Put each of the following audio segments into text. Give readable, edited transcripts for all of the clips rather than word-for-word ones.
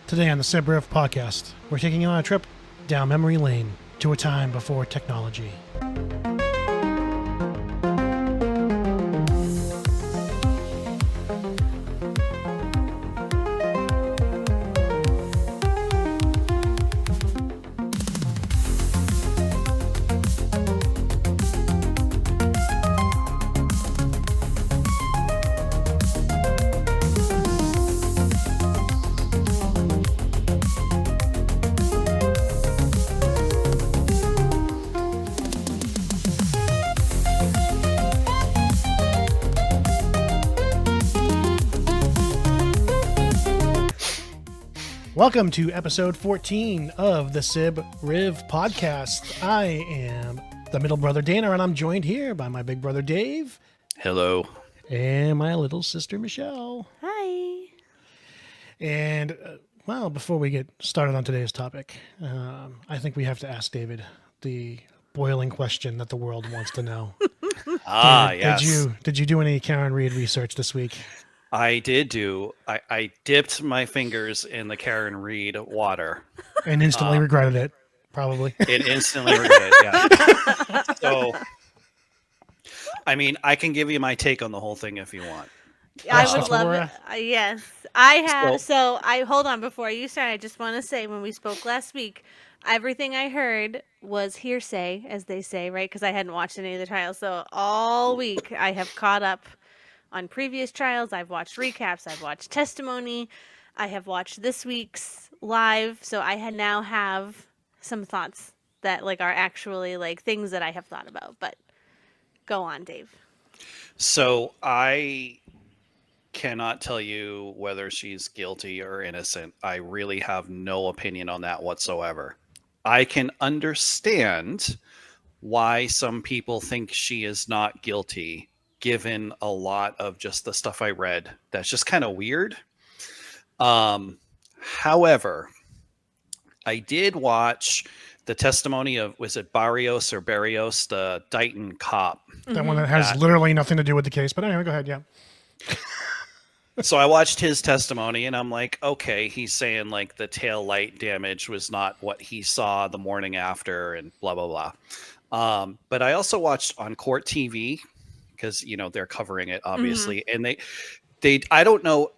Today on the SibRiff podcast, we're taking you on a trip down memory lane to a time before technology. Welcome to episode 14 of the SibRiff podcast. I am the middle brother Dana, and I'm joined here by my big brother Dave. Hello. And my little sister Michelle. Hi. And, well, before we get started on today's topic, I think we have to ask David the boiling question that the world wants to know. David, Yes. Did you do any Karen Reed research this week? I did do. I dipped my fingers in the Karen Reed water. And instantly regretted it, probably. It instantly regretted it, yeah. So, I mean, I can give you my take on the whole thing if you want. I That's would what love we're it. Yes. I have. So- Hold on before you start. I just want to say when we spoke last week, everything I heard was hearsay, as they say, right? Because I hadn't watched any of the trials. So all week I have caught up on previous trials. I've watched recaps. I've watched testimony. I have watched this week's live. So I now have some thoughts that are actually things that I have thought about. But go on, Dave. So I cannot tell you whether she's guilty or innocent. I really have no opinion on that whatsoever. I can understand why some people think she is not guilty, given a lot of just the stuff I read. That's just kind of weird. However, I did watch the testimony of, was it Barrios, the Dighton cop? That one that has literally nothing to do with the case. But anyway, go ahead, yeah. So I watched his testimony and I'm like, okay, he's saying the tail light damage was not what he saw the morning after and blah, blah, blah. But I also watched on court TV because, they're covering it obviously. And they, I don't know,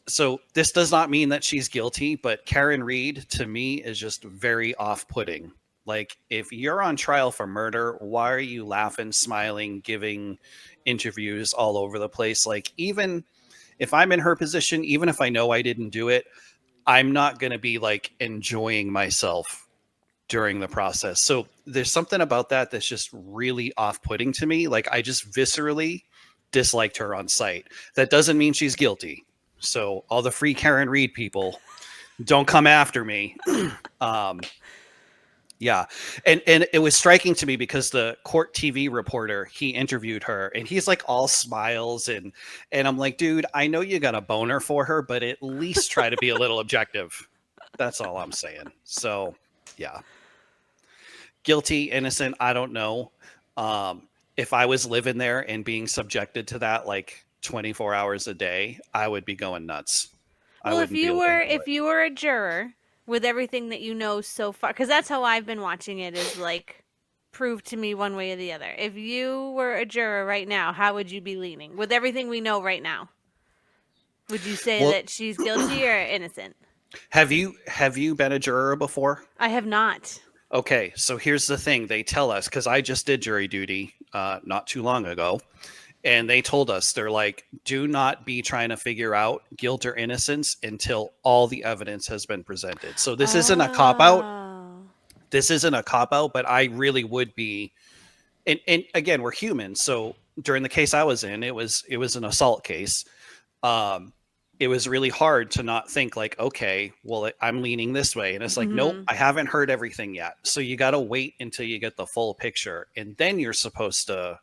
so this does not mean that she's guilty, but Karen Reed to me is just very off-putting. If you're on trial for murder, why are you laughing, smiling, giving interviews all over the place? Even if I'm in her position, even if I know I didn't do it, I'm not going to be enjoying myself during the process. So there's something about that that's just really off-putting to me. I just viscerally disliked her on sight. That doesn't mean she's guilty. So all the free Karen Reed people, don't come after me. Yeah. And it was striking to me because the court TV reporter, he interviewed her and he's all smiles and I'm like, dude, I know you got a boner for her, but at least try to be a little objective. That's all I'm saying. So yeah. Guilty, innocent, I don't know. If I was living there and being subjected to that 24 hours a day, I would be going nuts. Well, if you were a juror with everything that you know so far, because that's how I've been watching it, is prove to me one way or the other. If you were a juror right now, how would you be leaning with everything we know right now? Would you say that she's guilty or innocent? Have you been a juror before? I have not. Okay, so here's the thing. They tell us, because I just did jury duty not too long ago, and they told us, they're do not be trying to figure out guilt or innocence until all the evidence has been presented. So this isn't a cop-out. This isn't a cop-out, but I really would be. And again, we're human. So during the case I was in, it was an assault case. It was really hard to not think okay, well, I'm leaning this way. And it's nope, I haven't heard everything yet. So you got to wait until you get the full picture. And then you're supposed to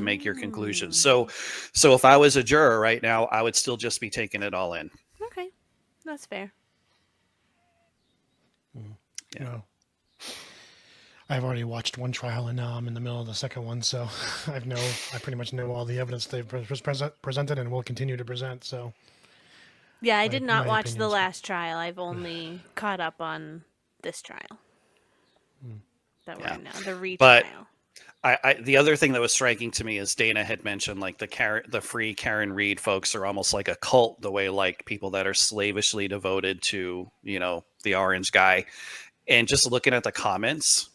make your conclusions. So if I was a juror right now, I would still just be taking it all in. Okay. That's fair. Yeah. No. I've already watched one trial and now I'm in the middle of the second one, so I pretty much know all the evidence they've presented and will continue to present. So Yeah, I my did not my watch the opinions. last trial. I've only caught up on this trial that we're Yeah. in now, the But retrial. the other thing that was striking to me is Dana had mentioned like the free Karen Reed folks are almost like a cult, the way like people that are slavishly devoted to, the orange guy. And just looking at the comments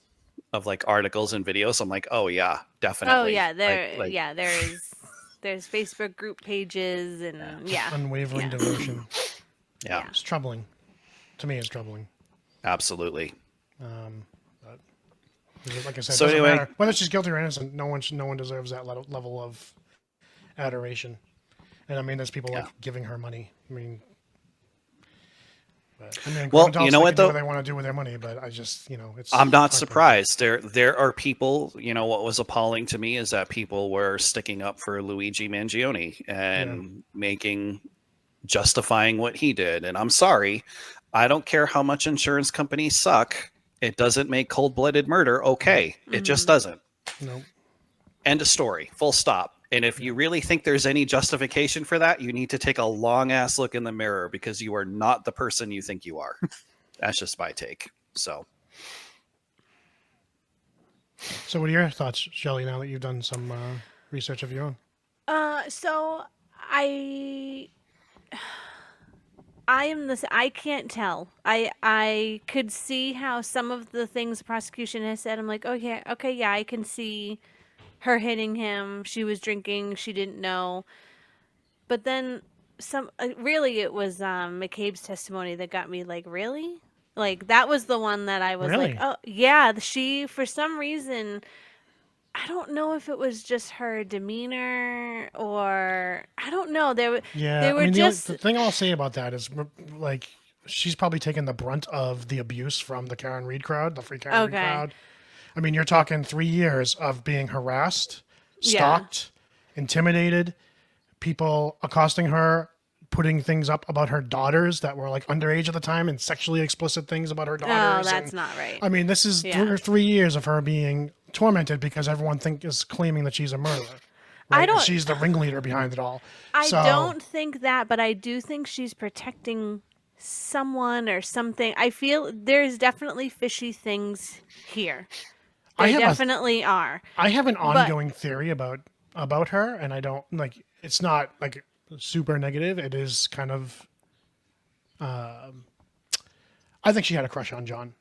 of like articles and videos, I'm like, oh yeah, Oh definitely. yeah, Like there's Facebook group pages yeah, and yeah. Unwavering Yeah. devotion. yeah, Yeah. It's troubling. To me, it's troubling. absolutely. But like I said, it So doesn't anyway, matter whether she's guilty or innocent. No one deserves that level of adoration. And I mean, there's people yeah. like giving her money. I mean, grown Well, you adults know they what can do what though? they want to do with their money. But I just, it's I'm not heartbreaking. surprised. There are people, what was appalling to me is that people were sticking up for Luigi Mangione Yeah, and justifying what he did. And I'm sorry, I don't care how much insurance companies suck. It doesn't make cold-blooded murder okay. It just Mhm. doesn't. no, End of story. Full stop. And if yeah. you really think there's any justification for that, you need to take a long ass look in the mirror because you are not the person you think you are. That's just my take. So, So, what are your thoughts, Shelley? Now that you've done some research of your own, So I I am this. I can't tell. I could see how some of the things the prosecution has said. I'm like, okay, yeah, I can see her hitting him. She was drinking. She didn't know. But then really, it was McCabe's testimony that got me like, really, like that was the one that I was like, really? oh yeah, she for some reason. I don't know if it was just her demeanor or I don't know. They Yeah, I were mean, just the thing I'll say about that is, like, she's probably taken the brunt of the abuse from the Karen Reed crowd, the free Karen Reed okay. crowd. I mean, you're talking 3 years of being harassed, Yeah. stalked, intimidated, people accosting her, putting things up about her daughters that were like underage at the time, and sexually explicit things about her Oh, daughters. that's And not right. I mean, this is Yeah. 3 years of her being tormented because everyone is claiming that she's a murderer, I right? And don't she's the ringleader behind it all. I So don't think that, but I do think she's protecting someone or something. I feel there's definitely fishy things here. I There have a definitely are. I have an But ongoing theory about her, and I don't like. It's not like super negative. It is kind of. I think she had a crush on John.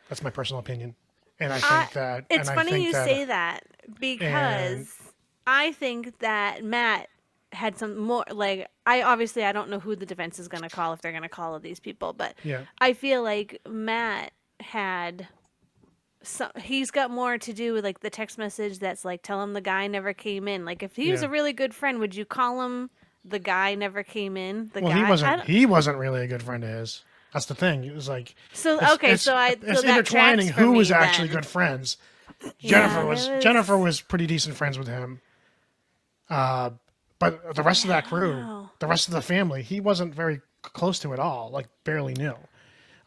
That's my personal opinion, and I I think that, it's funny you say that and because I think that Matt had some more like I don't know who the defense is going to call if they're going to call these people, but yeah, I feel like Matt had he's got more to do with like the text message that's like tell him the guy never came in. Like if he was yeah. a really good friend, would you call him the guy never came in? The Well, guy? I don't, he wasn't really a good friend of his. That's the thing. It was like so it's okay, so it's that tracks intertwining for who was me actually then. good friends. Yeah, there Jennifer was was pretty decent friends with him. But the rest of yeah, that I don't crew, know. the rest of the family, he wasn't very close to at all. Like barely knew.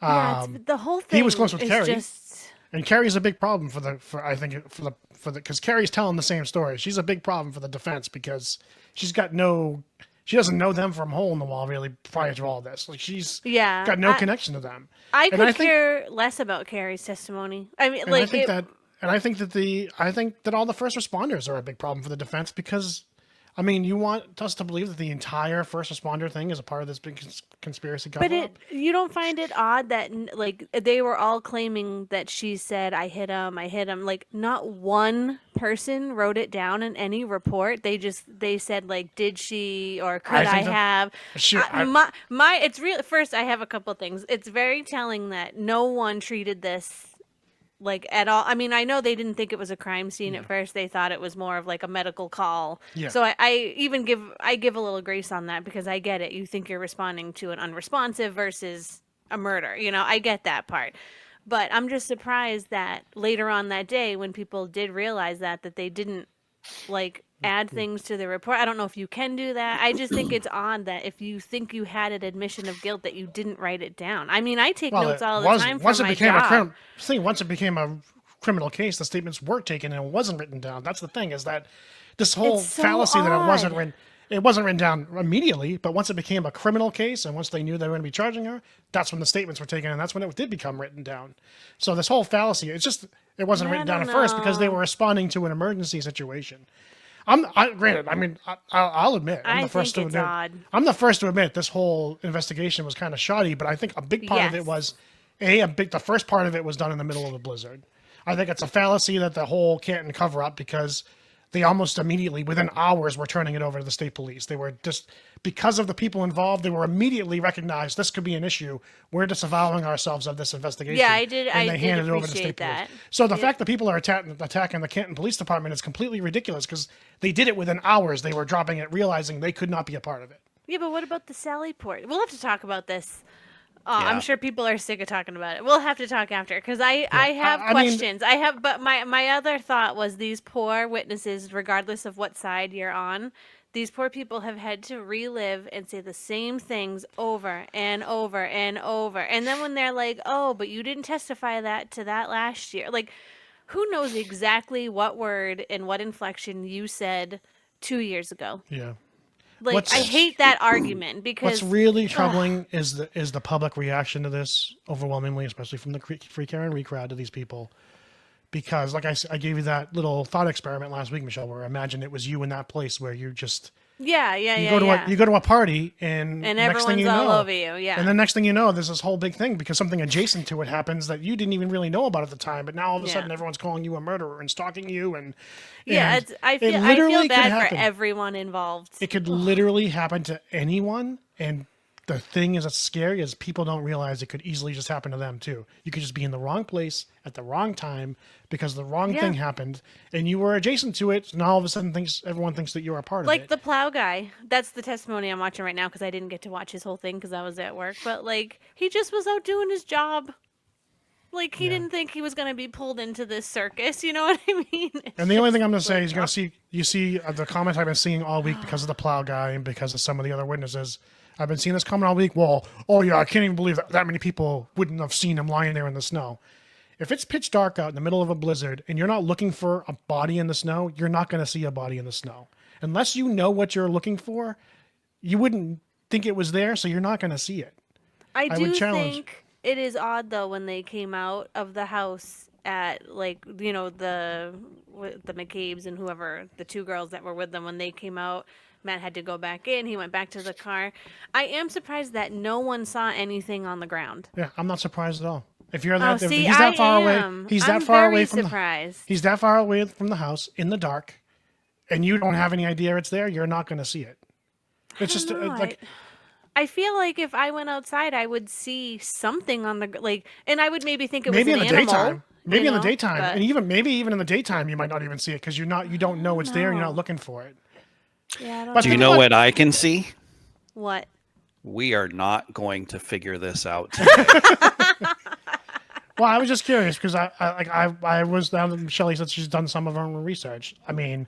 Yeah, it's the whole He was thing close with is Carrie, just and Carrie's a big problem for I think for the because Carrie's telling the same story. She's a big problem for the defense because she doesn't know them from hole in the wall really prior to all this. Like she's yeah. got no connection to them, I and could care less about Carrie's testimony. I mean, I like think it. that I think that all the first responders are a big problem for the defense because I mean, you want us to believe that the entire first responder thing is a part of this big conspiracy But cover up? you don't find it odd that like they were all claiming that she said I hit him, I hit him. Like not one person wrote it down in any report. They said like did she or could I I think that have? she, I, My it's real. First, I have a couple things. It's very telling that no one treated this like at all. I mean, I know they didn't think it was a crime scene at yeah, first. They thought it was more of like a medical call. yeah, So I even give a little grace on that because I get it. You think you're responding to an unresponsive versus a murder. I get that part. But I'm just surprised that later on that day when people did realize that they didn't like add things to the report. I don't know if you can do that. I just think it's odd that if you think you had an admission of guilt that you didn't write it down. I mean, I take well, notes it all the was time for once it my became a job. once it became a criminal case, the statements were taken and it wasn't written down. That's the thing is that this whole It's so fallacy that it wasn't odd. written. it wasn't written down immediately, but once it became a criminal case and once they knew they were going to be charging her, that's when the statements were taken and that's when it did become written down. So this whole fallacy, it wasn't I written down don't at first because they know. were responding to an emergency situation. Granted, I mean, I'll admit, I think it's odd. I'm the first to admit this whole investigation was kind of shoddy, but I think a big part of it Yes. was, the first part of it was done in the middle of a blizzard. I think it's a fallacy that the whole Canton cover up because they almost immediately, within hours, were turning it over to the state police. They were just, because of the people involved, they were immediately recognized this could be an issue. We're disavowing ourselves of this investigation. Yeah, I did. And I they did handed it over to the appreciate state that. police. So the fact that people are attacking the Canton Police Department is completely ridiculous because they did it within hours. They were dropping it, realizing they could not be a part of it. Yeah, but what about the Sally port? We'll have to talk about this. Yeah. I'm sure people are sick of talking about it. We'll have to talk after because I have I mean- questions. But my other thought was these poor witnesses, regardless of what side you're on, these poor people have had to relive and say the same things over and over and over. And then when they're like, "Oh, but you didn't testify to that last year," like, who knows exactly what word and what inflection you said 2 years ago? Yeah. Like, What's- I hate that argument because What's really troubling is the public reaction to this overwhelmingly, especially from the Free Karen Re crowd to these people. Because, like I gave you that little thought experiment last week, Michelle, where imagine it was you in that place where you just you go to a party and And next thing everyone's you all know, over you, yeah. and then next thing you know, there's this whole big thing because something adjacent to it happens that you didn't even really know about at the time, but now all of a Yeah. sudden everyone's calling you a murderer and stalking you and Yeah, and I it feel literally could bad for happen. everyone involved. It could literally happen to anyone, and the thing is that's scary is people don't realize it could easily just happen to them too. You could just be in the wrong place at the wrong time because the wrong thing happened, and you were adjacent to it. So now all of a sudden, everyone thinks that you're a part of Like it. the plow guy. That's the testimony I'm watching right now because I didn't get to watch his whole thing because I was at work. But like, he just was out doing his job. Like he didn't think he was going to be pulled into this circus. You know what I mean? And the only thing I'm going to say is you see the comments I've been seeing all week because of the plow guy and because of some of the other witnesses. I've been seeing this comment all week. Well, oh yeah, I can't even believe that many people wouldn't have seen him lying there in the snow. If it's pitch dark out in the middle of a blizzard and you're not looking for a body in the snow, you're not going to see a body in the snow. Unless you know what you're looking for, you wouldn't think it was there, so you're not going to see it. I would do challenge- think it is odd though when they came out of the house at like the McCabe's and whoever the two girls that were with them when they came out. Matt had to go back in. He went back to the car. I am surprised that no one saw anything on the ground. Yeah, I'm not surprised at all. If you're Oh, that, see, he's that I far am. away. He's that I'm far very away from surprised. he's that far away from the house in the dark, and you don't have any idea it's there. You're not going to see it. It's just don't know, like I feel like if I went outside, I would see something on the and I would maybe think it maybe was in an the animal. daytime. Maybe you in the know, daytime, but- and maybe even in the daytime, you might not even see it because you don't know it's there. And you're not looking for it. Yeah, I don't But Do you think know about- what I can see? what. We are not going to figure this out. Well, I was just curious because I was down. Shelley said she's done some of her own research. I mean,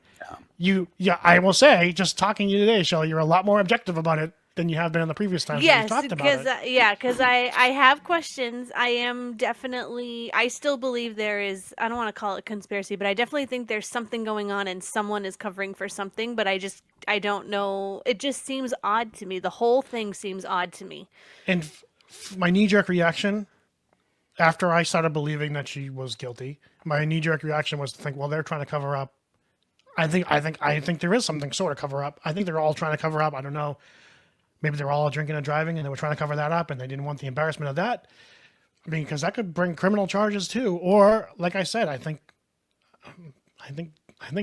I will say, just talking to you today, Shelley, you're a lot more objective about it than you have been in the previous times that Yes, we've talked about because it. because I have questions. I am definitely. I still believe there is. I don't want to call it conspiracy, but I definitely think there's something going on, and someone is covering for something. But I don't know. It just seems odd to me. The whole thing seems odd to me. And my knee-jerk reaction after I started believing that she was guilty, my knee-jerk reaction was to think, well, they're trying to cover up. I think there is something sort of cover up. I think they're all trying to cover up. I don't know. Maybe they're all drinking and driving, and they were trying to cover that up, and they didn't want the embarrassment of that. I mean, because that could bring criminal charges too. Or, like I said, I think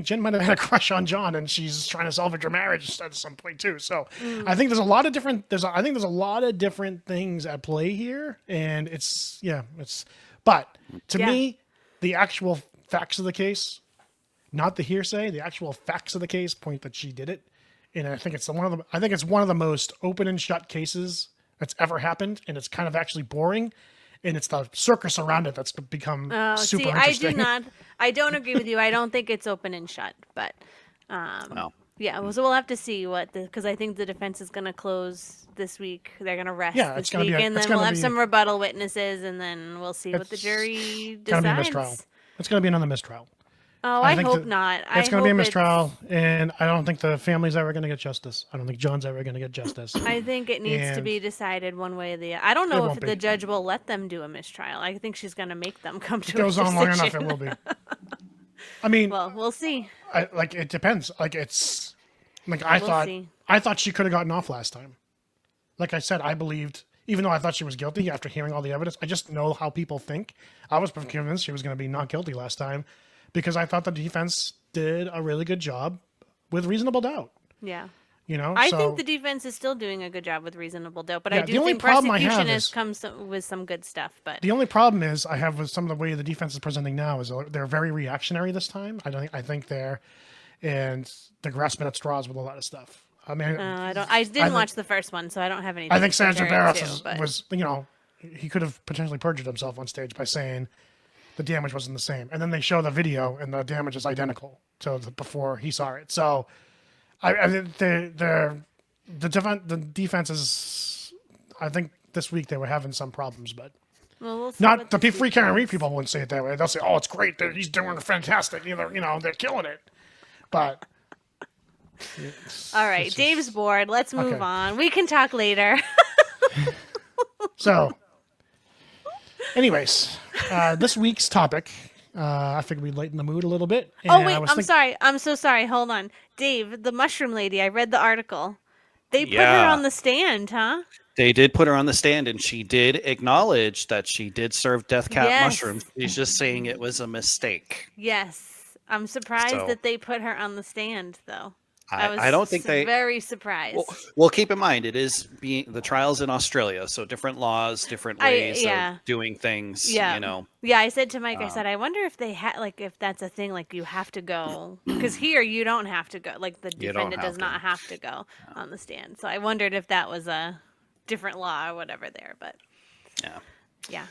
Jen might have had a crush on John, and she's trying to salvage her marriage at some point too. So, I think there's a lot of different. I think there's a lot of different things at play here, and it's. But to Yeah. me, the actual facts of the case, not the hearsay, the actual facts of the case point that she did it. And I think it's one of the most open and shut cases that's ever happened, and it's kind of actually boring, and it's the circus around it that's become super See, interesting. I don't agree with you. I don't think it's open and shut, but No. yeah. So we'll have to see because I think the defense is going to close this week. They're going to rest Yeah, it's this gonna be week, a- and it's then we'll gonna have be- some rebuttal witnesses, and then we'll see what the It's jury It's gonna be a decides. mistrial. It's gonna be another mistrial. Oh, I I think hope that not. it's going to be a mistrial, and I don't think the family's ever going to get justice. I don't think John's ever going to get justice. I think it needs to And be decided one way or the other. I don't it know if won't the be. judge will let them do a mistrial. I think she's going to make them come If it to a goes on long enough, it decision. will be. I mean, Well, we'll see. it depends. Like it's like We'll see. I thought she could have gotten off last time. Like I said, I believed, even though I thought she was guilty after hearing all the evidence. I just know how people think. I was convinced she was going to be not guilty last time because I thought the defense did a really good job with reasonable doubt. Yeah. You know, I so, think the defense is still doing a good job with reasonable doubt, but I Yeah, the do only think problem I prosecution have has is- come with some good stuff. But the only problem is I have with some of the way the defense is presenting now is they're very reactionary this time. I think they're grasping at straws with a lot of stuff. I mean, I didn't watch the first one, so I don't have anything. I think to Senator compare it Barras to, but- was, you know, he could have potentially perjured himself on stage by saying the damage wasn't the same. And then they show the video and the damage is identical to before he saw it. So I think the defense is, I think this week they were having some problems, but Well, we'll see not what the this free week Karen Reed brings. people wouldn't say it that way. They'll say, "Oh, it's great. He's doing fantastic. You know, they're killing it." But All right, Dave's bored. Let's move Okay. on. We can talk later. so, anyways, this week's topic, I figured we'd lighten the mood a little bit. Oh and wait, I was I'm sorry. I'm so sorry. Hold on, Dave, the mushroom lady. I read the article. They put her Yeah. on the stand, huh? They did put her on the stand, and she did acknowledge that she did serve death cap Yes. mushrooms. She's just saying it was a mistake. Yes. I'm surprised So- that they put her on the stand, though. I was I don't think they. very surprised. Well, keep in mind it is being the trials in Australia, so different laws, different ways yeah. of doing things. Yeah. You know, Yeah, I said to Mike, I said, I wonder if they had, like, if that's a thing, like, you have to go. Because here, you don't have to go. Like, the You don't defendant have does to. not have to go on the stand. So I wondered if that was a different law or whatever there. But yeah. yeah.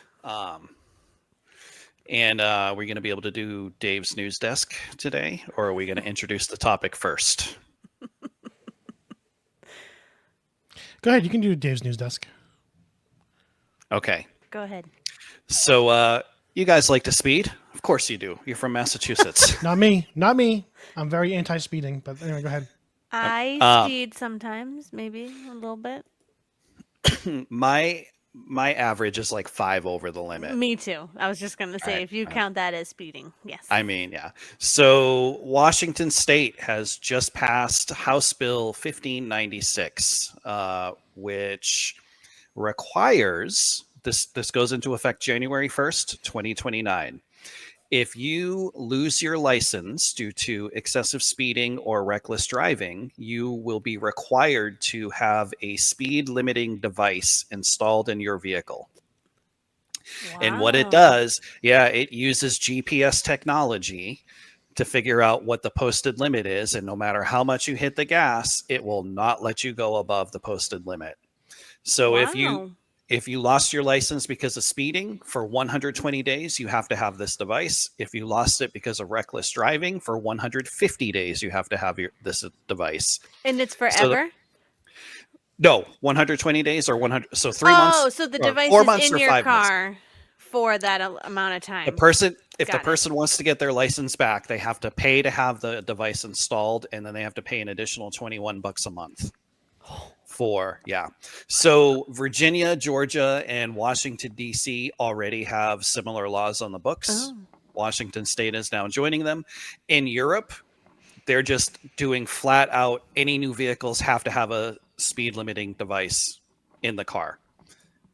And we're going to be able to do Dave's news desk today, or are we going to introduce the topic first? go ahead. You can do Dave's news desk. Okay. Go ahead. So you guys like to speed? Of course you do. You're from Massachusetts. Not me. Not me. I'm very anti-speeding. But anyway, go ahead. I speed sometimes, maybe a little bit. My average is like 5 over the limit. Me too. I was just going to say, Alright, if you count that as speeding, yes. I mean, yeah. So Washington State has just passed House Bill 1596, which requires this goes into effect January 1st, 2029. If you lose your license due to excessive speeding or reckless driving, you will be required to have a speed limiting device installed in your vehicle. And what it Wow. does, it uses GPS technology to figure out what the posted limit is. And no matter how much you hit the gas, it will not let you go above the posted limit. So Wow. if you lost your license because of speeding for 120 days, you have to have this device. If you lost it because of reckless driving for 150 days, you have to have this device. And it's So forever? No, 120 days or 100. So 3 months. Oh, so the or device 4 is months in or your 5 months. car for that amount of time. If the Got it. person wants to get their license back, they have to pay to have the device installed, and then they have to pay an additional $21 a month. So Virginia, Georgia, and Washington D.C. already have similar laws on the books. Oh. Washington State is now joining them. In Europe, they're just doing flat out any new vehicles have to have a speed limiting device in the car.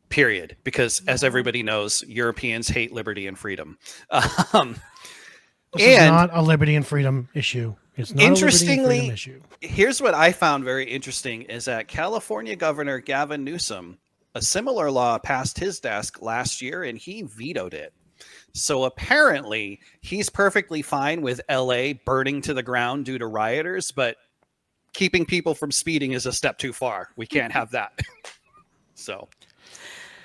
Period. Because as everybody knows, Europeans hate liberty and freedom. This is not a liberty and freedom issue. It's not a liberty and Interestingly, freedom issue. here's what I found very interesting is that California Governor Gavin Newsom, a similar law passed his desk last year and he vetoed it. So apparently he's perfectly fine with LA burning to the ground due to rioters, but keeping people from speeding is a step too far. We can't have that. So,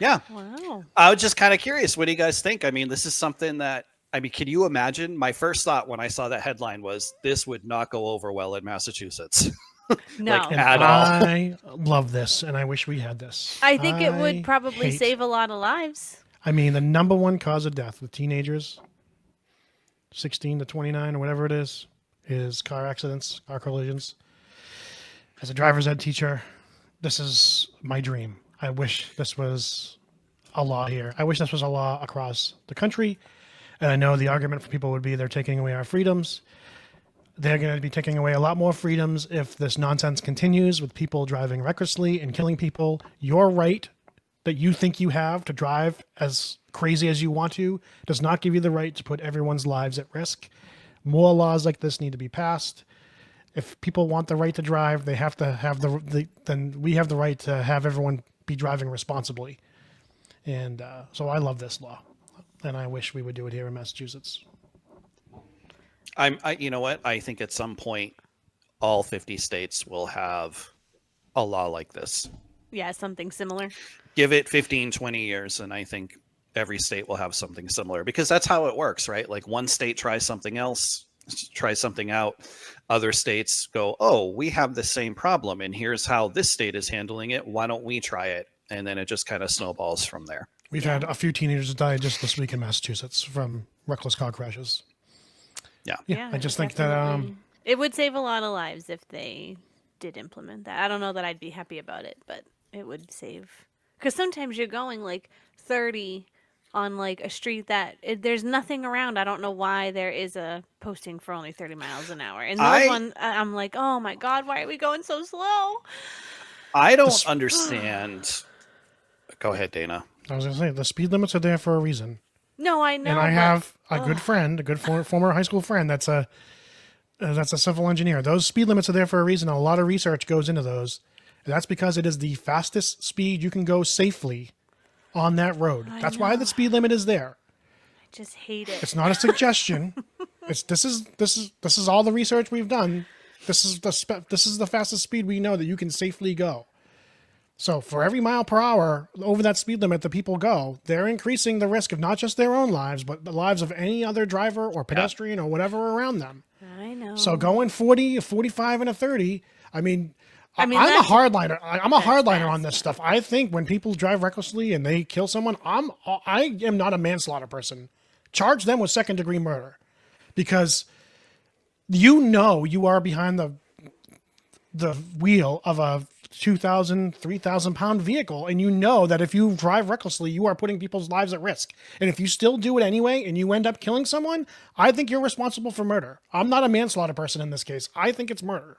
yeah. Wow. I was just kind of curious. What do you guys think? I mean, this is something that, can you imagine? My first thought when I saw that headline was this would not go over well in Massachusetts. No. Like, And at all. I love this, and I wish we had this. I think it I would probably hate- save a lot of lives. I mean, the number one cause of death with teenagers, 16 to 29 or whatever it is car accidents, car collisions. As a driver's ed teacher, this is my dream. I wish this was a law here. I wish this was a law across the country. And I know the argument for people would be they're taking away our freedoms. They're going to be taking away a lot more freedoms if this nonsense continues with people driving recklessly and killing people. Your right that you think you have to drive as crazy as you want to does not give you the right to put everyone's lives at risk. More laws like this need to be passed. If people want the right to drive, they have to have then we have the right to have everyone be driving responsibly. And so I love this law, and I wish we would do it here in Massachusetts. You know what? I think at some point, all 50 states will have a law like this. Yeah, something similar. Give it 15, 20 years, and I think every state will have something similar, because that's how it works, right? Like one state tries something else, tries something out. Other states go, oh, we have the same problem, and here's how this state is handling it. Why don't we try it? And then it just kind of snowballs from there. We've had a few teenagers die just this week in Massachusetts from reckless car crashes. Yeah. I just think that it would save a lot of lives if they did implement that. I don't know that I'd be happy about it, but it would save. Because sometimes you're going like 30 on like a street that there's nothing around. I don't know why there is a posting for only 30 miles an hour. And those one, I'm like, oh my God, why are we going so slow? I don't understand. Go ahead, Dana. I was going to say, the speed limits are there for a reason. No, I know. And I have a good friend, a good former high school friend that's a civil engineer. Those speed limits are there for a reason. A lot of research goes into those. And that's because it is the fastest speed you can go safely on that road. That's why the speed limit is there. I just hate it. It's not a suggestion. This is all the research we've done. This is the fastest speed we know that you can safely go. So for every mile per hour over that speed limit that people go, they're increasing the risk of not just their own lives, but the lives of any other driver or pedestrian or whatever around them. I know. So going 40, 45, and a 30, I'm a hardliner. I'm a hardliner on this stuff. I think when people drive recklessly and they kill someone, I am not a manslaughter person. Charge them with second-degree murder, because you are behind the wheel of a 2,000, 3,000 pound vehicle, and you know that if you drive recklessly, you are putting people's lives at risk. And if you still do it anyway and you end up killing someone, I think you're responsible for murder. I'm not a manslaughter person in this case. I think it's murder.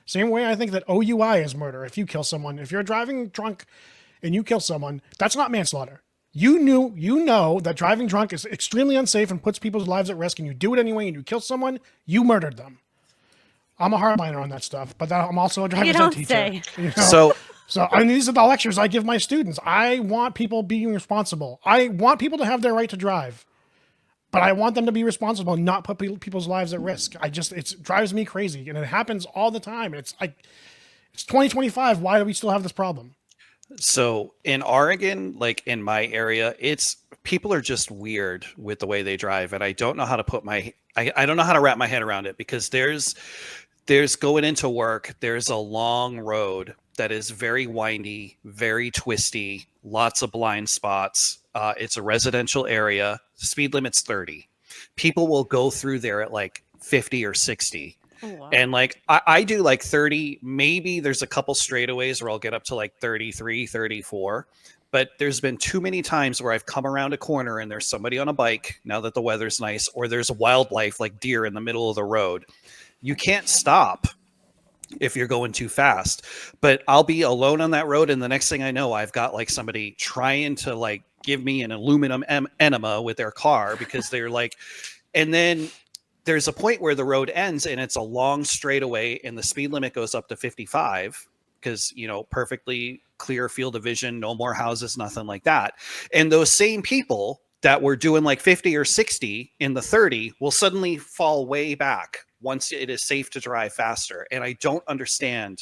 Same way I think that OUI is murder. If you kill someone, if you're driving drunk and you kill someone, that's not manslaughter. You know that driving drunk is extremely unsafe and puts people's lives at risk, and you do it anyway and you kill someone, you murdered them. I'm a hardliner on that stuff, but I'm also a driver's ed teacher. You know? So these are the lectures I give my students. I want people being responsible. I want people to have their right to drive, but I want them to be responsible and not put people's lives at risk. It drives me crazy, and it happens all the time. It's 2025. Why do we still have this problem? So in Oregon, like in my area, people are just weird with the way they drive, and I don't know how to I don't know how to wrap my head around it, because there's going into work, there's a long road that is very windy, very twisty, lots of blind spots. It's a residential area. The speed limit's 30. People will go through there at like 50 or 60. Oh, wow. And like I do like 30. Maybe there's a couple straightaways where I'll get up to like 33, 34. But there's been too many times where I've come around a corner and there's somebody on a bike, now that the weather's nice, or there's wildlife like deer in the middle of the road. You can't stop if you're going too fast. But I'll be alone on that road, and the next thing I know, I've got like somebody trying to like give me an aluminum enema with their car, because they're like, and then there's a point where the road ends and it's a long straightaway and the speed limit goes up to 55, because, perfectly clear field of vision, no more houses, nothing like that. And those same people that were doing like 50 or 60 in the 30 will suddenly fall way back once it is safe to drive faster. And I don't understand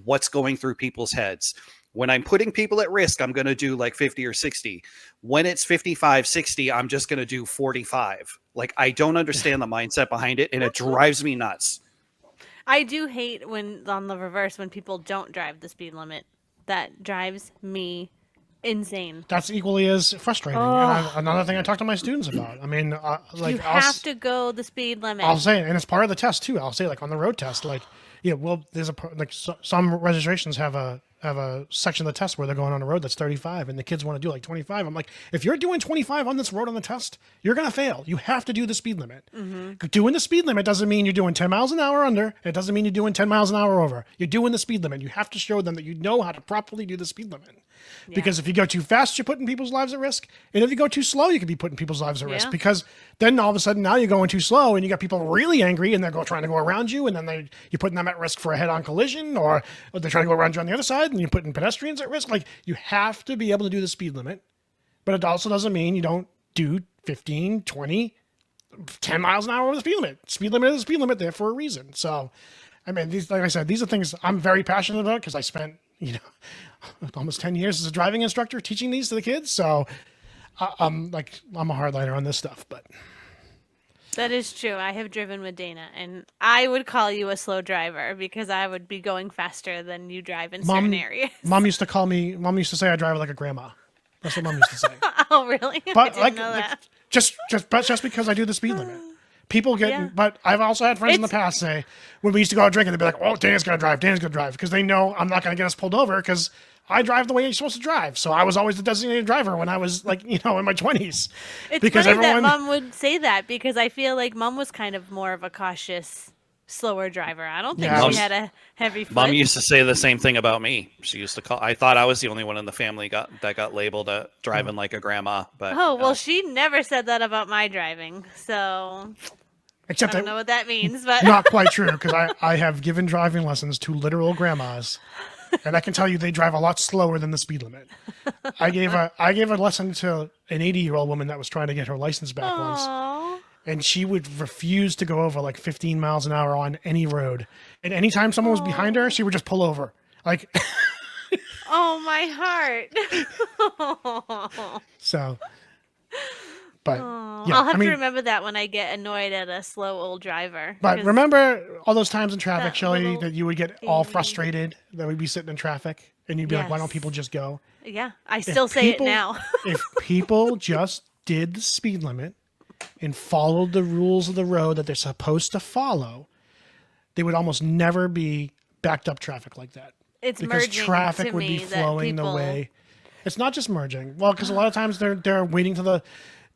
what's going through people's heads. When I'm putting people at risk, I'm going to do like 50 or 60. When it's 55, 60, I'm just going to do 45. Like, I don't understand the mindset behind it, and it drives me nuts. I do hate when, on the reverse, when people don't drive the speed limit. That drives me insane. That's equally as frustrating. Oh. Another thing I talk to my students about. I mean, You have to go the speed limit. I'll say it, and it's part of the test too. I'll say like on the road test, like well, there's some registrations have a section of the test where they're going on a road that's 35, and the kids want to do like 25. I'm like, if you're doing 25 on this road on the test, you're gonna fail. You have to do the speed limit. Doing the speed limit doesn't mean you're doing 10 miles an hour under. It doesn't mean you're doing 10 miles an hour over. You're doing the speed limit. You have to show them that you know how to properly do the speed limit. Because if you go too fast, you're putting people's lives at risk. And if you go too slow, you could be putting people's lives at risk. Because then all of a sudden now you're going too slow and you got people really angry and they're trying to go around you. And then you're putting them at risk for a head-on collision, or they're trying to go around you on the other side and you're putting pedestrians at risk. Like, you have to be able to do the speed limit. But it also doesn't mean you don't do 15, 20, 10 miles an hour over the speed limit. Speed limit is a speed limit there for a reason. So, I mean, like I said, these are things I'm very passionate about because I spent, almost 10 years as a driving instructor teaching these to the kids. So I'm a hardliner on this stuff, but. That is true. I have driven with Dana, and I would call you a slow driver because I would be going faster than you drive in certain areas. Mom used to say I drive like a grandma. That's what Mom used to say. Oh, really? But I didn't know that. Just because I do the speed limit. People get, but I've also had friends in the past say, when we used to go out drinking, they'd be like, oh, Dana's going to drive, because they know I'm not going to get us pulled over because I drive the way you're supposed to drive. So I was always the designated driver when I was in my 20s. It's because funny that Mom would say that, because I feel like Mom was kind of more of a cautious, slower driver. I don't think she had a heavy foot. Mom used to say the same thing about me. She used to I thought I was the only one in the family that got labeled driving like a grandma. But well, she never said that about my driving. So except I don't know what that means, but not quite true, because I have given driving lessons to literal grandmas, and I can tell you they drive a lot slower than the speed limit. I gave a lesson to an 80-year-old woman that was trying to get her license back once, and she would refuse to go over like 15 miles an hour on any road. And anytime someone was behind her, she would just pull over. Like, oh, my heart. So. But I'll have to remember that when I get annoyed at a slow old driver. But remember all those times in traffic, Shelley, that you would get all frustrated, that we'd be sitting in traffic and you'd be like, why don't people just go? Yeah, I still say it now. If people just did the speed limit and followed the rules of the road that they're supposed to follow, they would almost never be backed up traffic like that. It's because merging traffic to would be me flowing the way. It's not just merging. Well, because a lot of times they're waiting to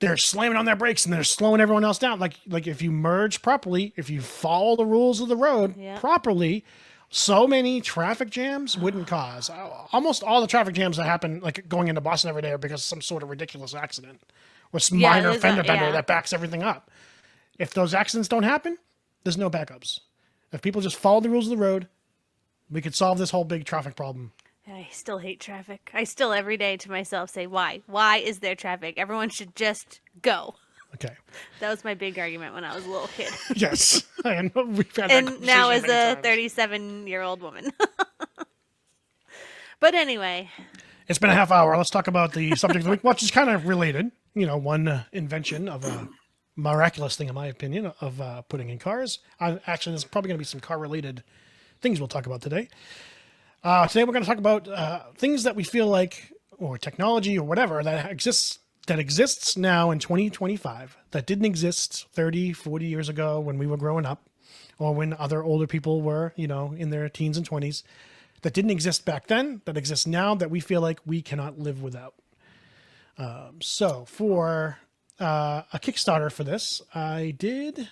they're slamming on their brakes and they're slowing everyone else down. Like if you merge properly, if you follow the rules of the road properly, so many traffic jams wouldn't cause. Almost all the traffic jams that happen, like going into Boston every day, are because of some sort of ridiculous accident or some minor fender bender that backs everything up. If those accidents don't happen, there's no backups. If people just follow the rules of the road, we could solve this whole big traffic problem. I still hate traffic. I still every day to myself say, why? Why is there traffic? Everyone should just go. Okay. That was my big argument when I was a little kid. Yes. I know we've had that and now as a times. 37-year-old woman. But anyway. It's been a half hour. Let's talk about the subject of the week, which is kind of related. One invention of a miraculous thing, in my opinion, of putting in cars. Actually, there's probably going to be some car-related things we'll talk about today. Today we're going to talk about things that we feel like, or technology or whatever, that exists now in 2025 that didn't exist 30, 40 years ago when we were growing up, or when other older people were, in their teens and 20s, that didn't exist back then, that exists now, that we feel like we cannot live without. So for a Kickstarter for this, I did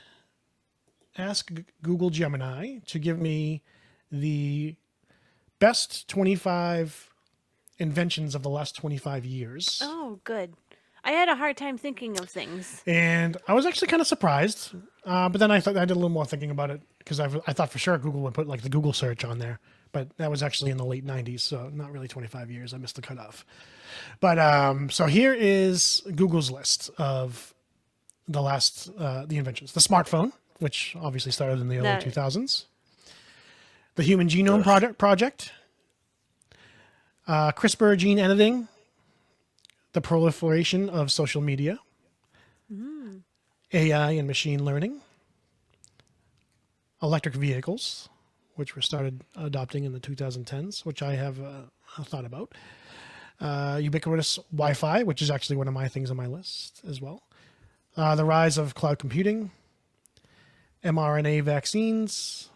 ask Google Gemini to give me the best 25 inventions of the last 25 years. Oh, good. I had a hard time thinking of things. And I was actually kind of surprised. But then I did a little more thinking about it, because I thought for sure Google would put like the Google search on there. But that was actually in the late 90s, so not really 25 years. I missed the cutoff. But so here is Google's list of the inventions. The smartphone, which obviously started in the early 2000s. The Human Genome Project, CRISPR gene editing, the proliferation of social media, AI and machine learning, electric vehicles, which were started adopting in the 2010s, which I have thought about, Ubiquitous Wi-Fi, which is actually one of my things on my list as well. The rise of cloud computing, mRNA vaccines,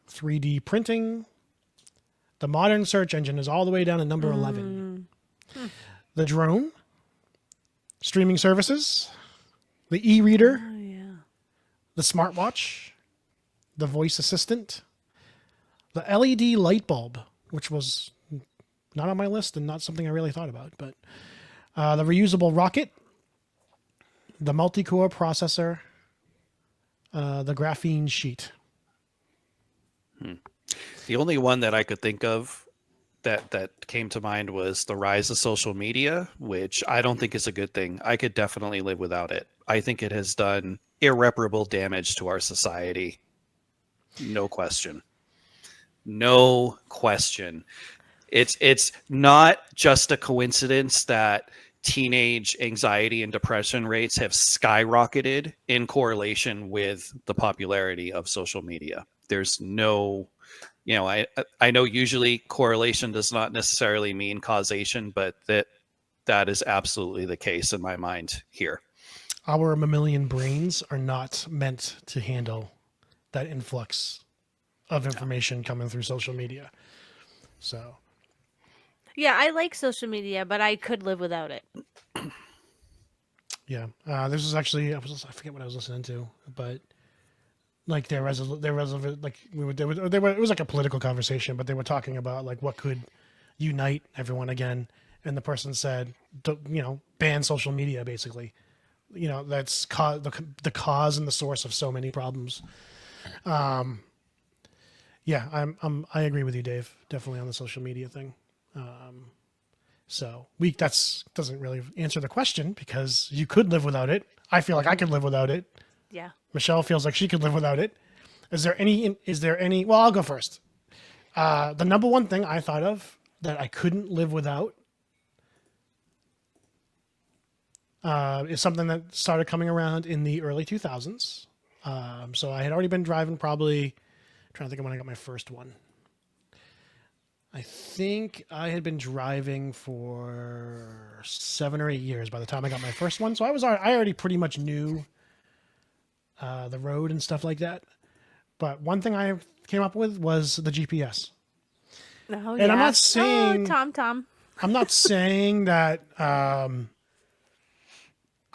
3D printing. The modern search engine is all the way down to number 11. The drone, streaming services, the e-reader, Oh yeah. the smartwatch, the voice assistant, the LED light bulb, which was not on my list and not something I really thought about, but the reusable rocket, the multi-core processor, the graphene sheet. The only one that I could think of that came to mind was the rise of social media, which I don't think is a good thing. I could definitely live without it. I think it has done irreparable damage to our society. No question. No question. It's not just a coincidence that teenage anxiety and depression rates have skyrocketed in correlation with the popularity of social media. There's no, I know usually correlation does not necessarily mean causation, but that is absolutely the case in my mind here. Our mammalian brains are not meant to handle that influx of information coming through social media. So, Yeah, I like social media, but I could live without it. yeah, this is actually I forget what I was listening to, but like it was like a political conversation, but they were talking about like what could unite everyone again, and the person said, ban social media, basically. That's the cause and the source of so many problems. Yeah, I agree with you, Dave. Definitely on the social media thing. So that's doesn't really answer the question because you could live without it. I feel like I could live without it. Yeah. Michelle feels like she could live without it. Is there any? Well, I'll go first. The number one thing I thought of that I couldn't live without is something that started coming around in the early 2000s. So I had already been driving probably, trying to think of when I got my first one. I think I had been driving for 7 or 8 years by the time I got my first one. So I already pretty much knew the road and stuff like that. But one thing I came up with was the GPS. Oh, And I'm not saying Tom. I'm not saying that I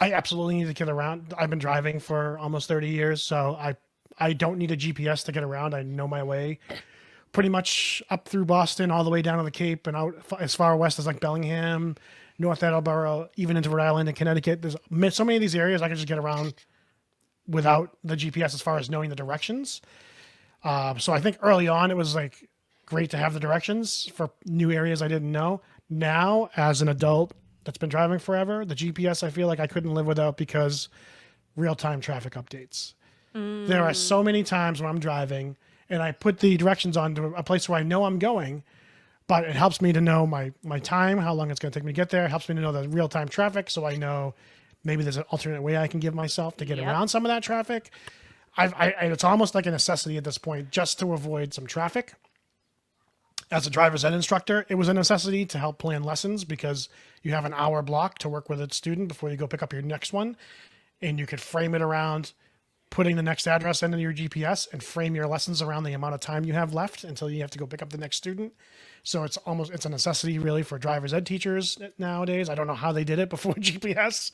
absolutely need to get around. I've been driving for almost 30 years, so I don't need a GPS to get around. I know my way pretty much up through Boston, all the way down to the Cape, and out as far west as like Bellingham, North Attleboro, even into Rhode Island and Connecticut. There's so many of these areas I can just get around without the GPS as far as knowing the directions. So I think early on it was like great to have the directions for new areas I didn't know. Now, as an adult that's been driving forever, the GPS I feel like I couldn't live without because real-time traffic updates. There are so many times when I'm driving and I put the directions onto a place where I know I'm going, but it helps me to know my time, how long it's going to take me to get there. It helps me to know the real-time traffic so I know maybe there's an alternate way I can give myself to get around some of that traffic. It's almost like a necessity at this point just to avoid some traffic. As a driver's ed instructor, it was a necessity to help plan lessons because you have an hour block to work with a student before you go pick up your next one. And you could frame it around putting the next address into your GPS and frame your lessons around the amount of time you have left until you have to go pick up the next student. So it's a necessity really for driver's ed teachers nowadays. I don't know how they did it before GPS.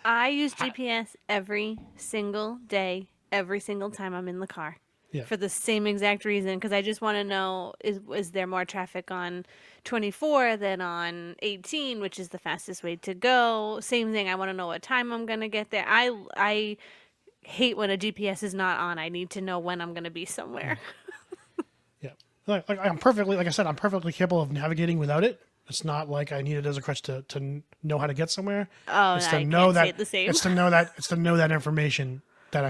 I use GPS every single day, every single time I'm in the car. Yeah. For the same exact reason, because I just want to know is there more traffic on 24 than on 18, which is the fastest way to go. Same thing. I want to know what time I'm gonna get there. I hate when a GPS is not on. I need to know when I'm gonna be somewhere. Yeah. Like I'm perfectly capable of navigating without it. It's not like I need it as a crutch to know how to get somewhere. Oh, It's no, to I know can't that say it the same. it's to know that information that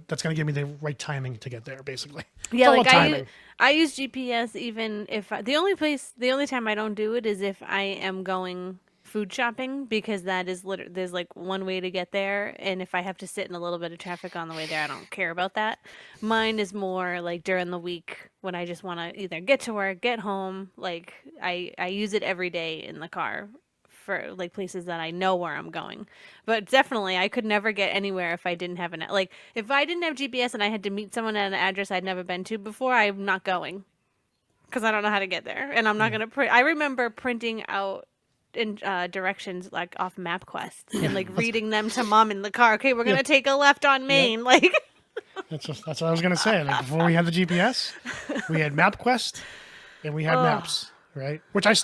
that's going to give me the right timing to get there, basically. Yeah, It's all like timing. I use GPS even if the only time I don't do it is if I am going food shopping because that is there's like one way to get there, and if I have to sit in a little bit of traffic on the way there, I don't care about that. Mine is more like during the week when I just want to either get to work, get home. Like I use it every day in the car for like places that I know where I'm going. But definitely, I could never get anywhere if I didn't have like if I didn't have GPS and I had to meet someone at an address I'd never been to before, I'm not going because I don't know how to get there, and I'm not gonna print. I remember printing out in directions like off MapQuest and like reading them to mom in the car. Okay, we're gonna take a left on Main. Like That's what I was gonna say. Like before we had the GPS, we had MapQuest and we had maps, right? Which I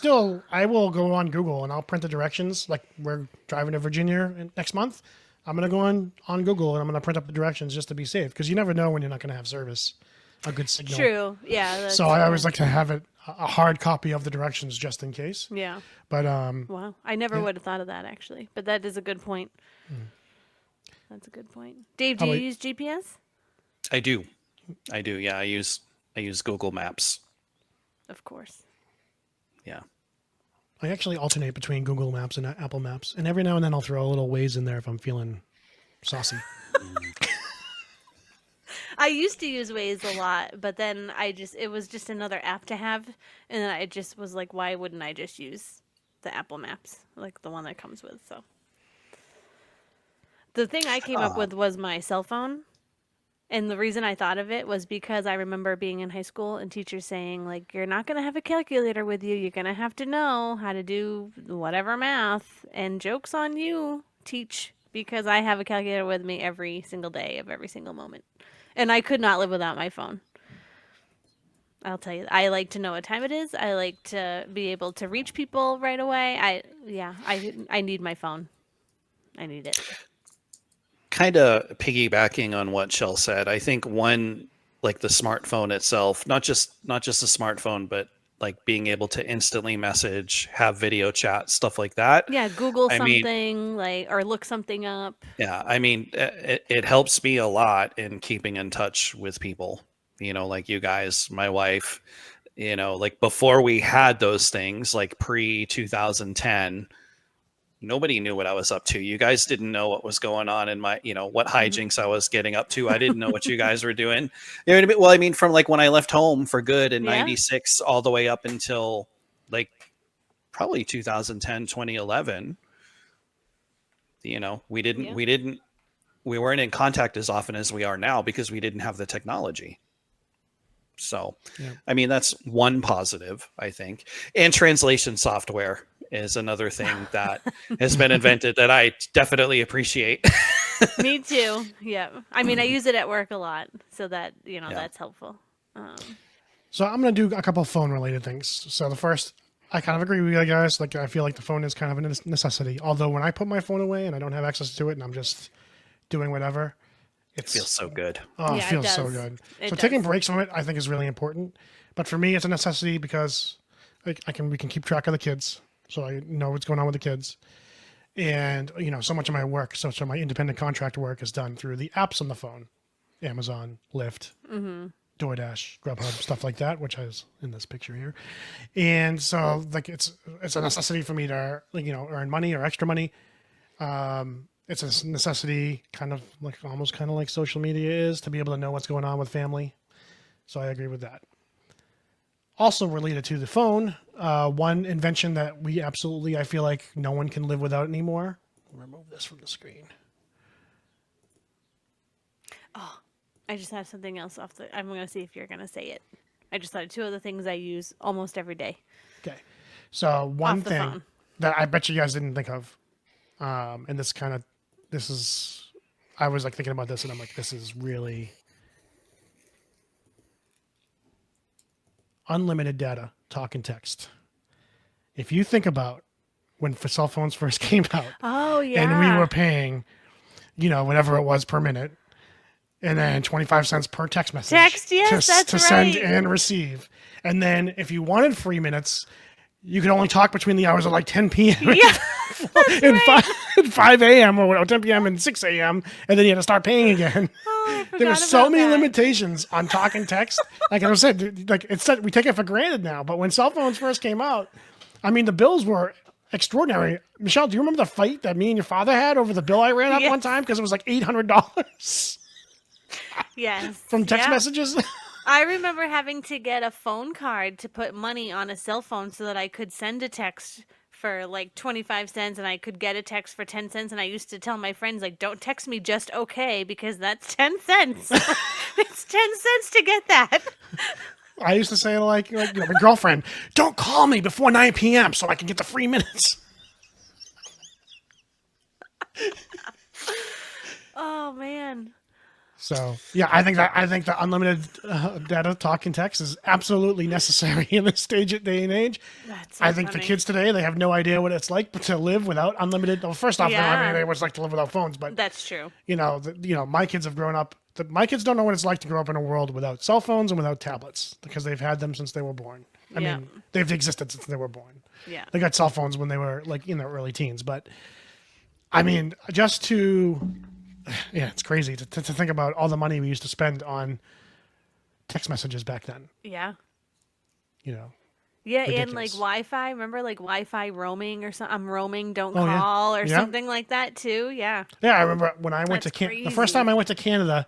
will go on Google and I'll print the directions. Like we're driving to Virginia next month. I'm gonna go on Google and I'm gonna print up the directions just to be safe because you never know when you're not gonna have service, a good signal. true, yeah. So I always like to have a hard copy of the directions just in case. Yeah. But Wow, I never would have thought of that actually, but that is a good point. That's a good point. Dave, do you use GPS? I do. Yeah, I use Google Maps. Of course. Yeah. I actually alternate between Google Maps and Apple Maps, and every now and then I'll throw a little Waze in there if I'm feeling saucy. I used to use Waze a lot, but then it was just another app to have, and then I just was like, why wouldn't I just use the Apple Maps, like the one that comes with? So the thing I came up with was my cell phone. And the reason I thought of it was because I remember being in high school and teachers saying, like, you're not going to have a calculator with you. You're going to have to know how to do whatever math. And joke's on you, teach, because I have a calculator with me every single day of every single moment. And I could not live without my phone. I'll tell you, I like to know what time it is. I like to be able to reach people right away. I need my phone. I need it. Kind of piggybacking on what Shell said, I think one, like the smartphone itself, not just a smartphone, but like being able to instantly message, have video chat, stuff like that. Yeah, Google I mean, something or look something up. yeah, I mean, it helps me a lot in keeping in touch with people. Like you guys, my wife. Like before we had those things, like pre 2010. Nobody knew what I was up to. You guys didn't know what was going on in my, what hijinks I was getting up to. I didn't know what you guys were doing. Well, I mean, from like when I left home for good in 96 all the way up until like probably 2010, 2011, we weren't in contact as often as we are now because we didn't have the technology. So, I mean, that's one positive, I think. And translation software is another thing that has been invented that I definitely appreciate. Me too. Yeah. I mean, I use it at work a lot, so that, that's helpful. So I'm going to do a couple of phone related things. So the first, I kind of agree with you guys. Like, I feel like the phone is kind of a necessity. Although when I put my phone away and I don't have access to it and I'm just doing whatever, it feels so good. Oh, it feels so good. So taking breaks from it, I think, is really important. But for me, it's a necessity because we can keep track of the kids. So I know what's going on with the kids. And, so much of my work, so much of my independent contract work is done through the apps on the phone. Amazon, Lyft, DoorDash, Grubhub, stuff like that, which is in this picture here. And so like it's a necessity for me to, earn money or extra money. It's a necessity almost kind of like social media is to be able to know what's going on with family. So I agree with that. Also related to the phone, one invention that I feel like no one can live without anymore. I'll remove this from the screen. Oh, I just have something else I'm going to see if you're going to say it. I just thought of two other things I use almost every day. Okay. So one thing phone. that I bet you guys didn't think of, and I was like thinking about this and I'm like, this is really unlimited data, talk and text. If you think about when cell phones first came out, and we were paying, whatever it was per minute, and then 25 cents per text message to send and receive. And then if you wanted free minutes, you could only talk between the hours of like 10 p.m. and 5 a.m. or 10 p.m. and 6 a.m. And then you had to start paying again. There were so many limitations on talk and text. Like I said, we take it for granted now. But when cell phones first came out, I mean, the bills were extraordinary. Michelle, do you remember the fight that me and your father had over the bill I ran up Yes. one time because it was like $800 Yes. from text Yeah. messages? I remember having to get a phone card to put money on a cell phone so that I could send a text for like 25 cents and I could get a text for 10 cents. And I used to tell my friends, like, don't text me just okay because that's 10 cents. It's 10 cents to get that. I used to say like my girlfriend, don't call me before 9 p.m. so I can get the free minutes. Oh, man. So yeah, I think the unlimited data, talk, and text is absolutely necessary in this day and age. That's so I think the funny. kids today, they have no idea what it's like to live without unlimited. Well, first off, they don't have any Yeah. idea what it's like to live without phones. But That's true. my kids have grown up. My kids don't know what it's like to grow up in a world without cell phones and without tablets because they've had them since they were born. I Yeah. mean, they've existed since they were born. Yeah. They got cell phones when they were like in their early teens. But I mean, just to yeah, it's crazy to think about all the money we used to spend on text messages back then. Yeah. You know, Yeah, and Ridiculous. like Wi-Fi. Remember, like Wi-Fi roaming or something. I'm roaming, don't Oh, yeah. call or Yeah. something like that too. Yeah. yeah, I remember when I went That's to the first time crazy. I went to Canada,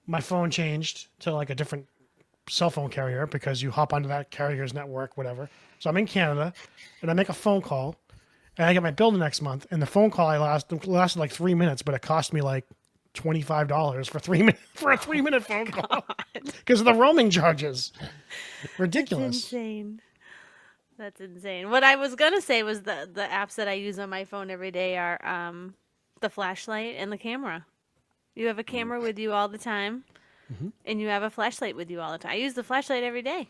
my phone changed to like a different cell phone carrier because you hop onto that carrier's network, whatever. So I'm in Canada, and I make a phone call, and I get my bill the next month, and the phone call lasted like 3 minutes, but it cost me like $25 for 3 minutes for a 3-minute phone call because of the roaming charges. Ridiculous. That's insane. That's insane. What I was gonna say was the apps that I use on my phone every day are the flashlight and the camera. You have a camera with you all the time, and you have a flashlight with you all the time. I use the flashlight every day.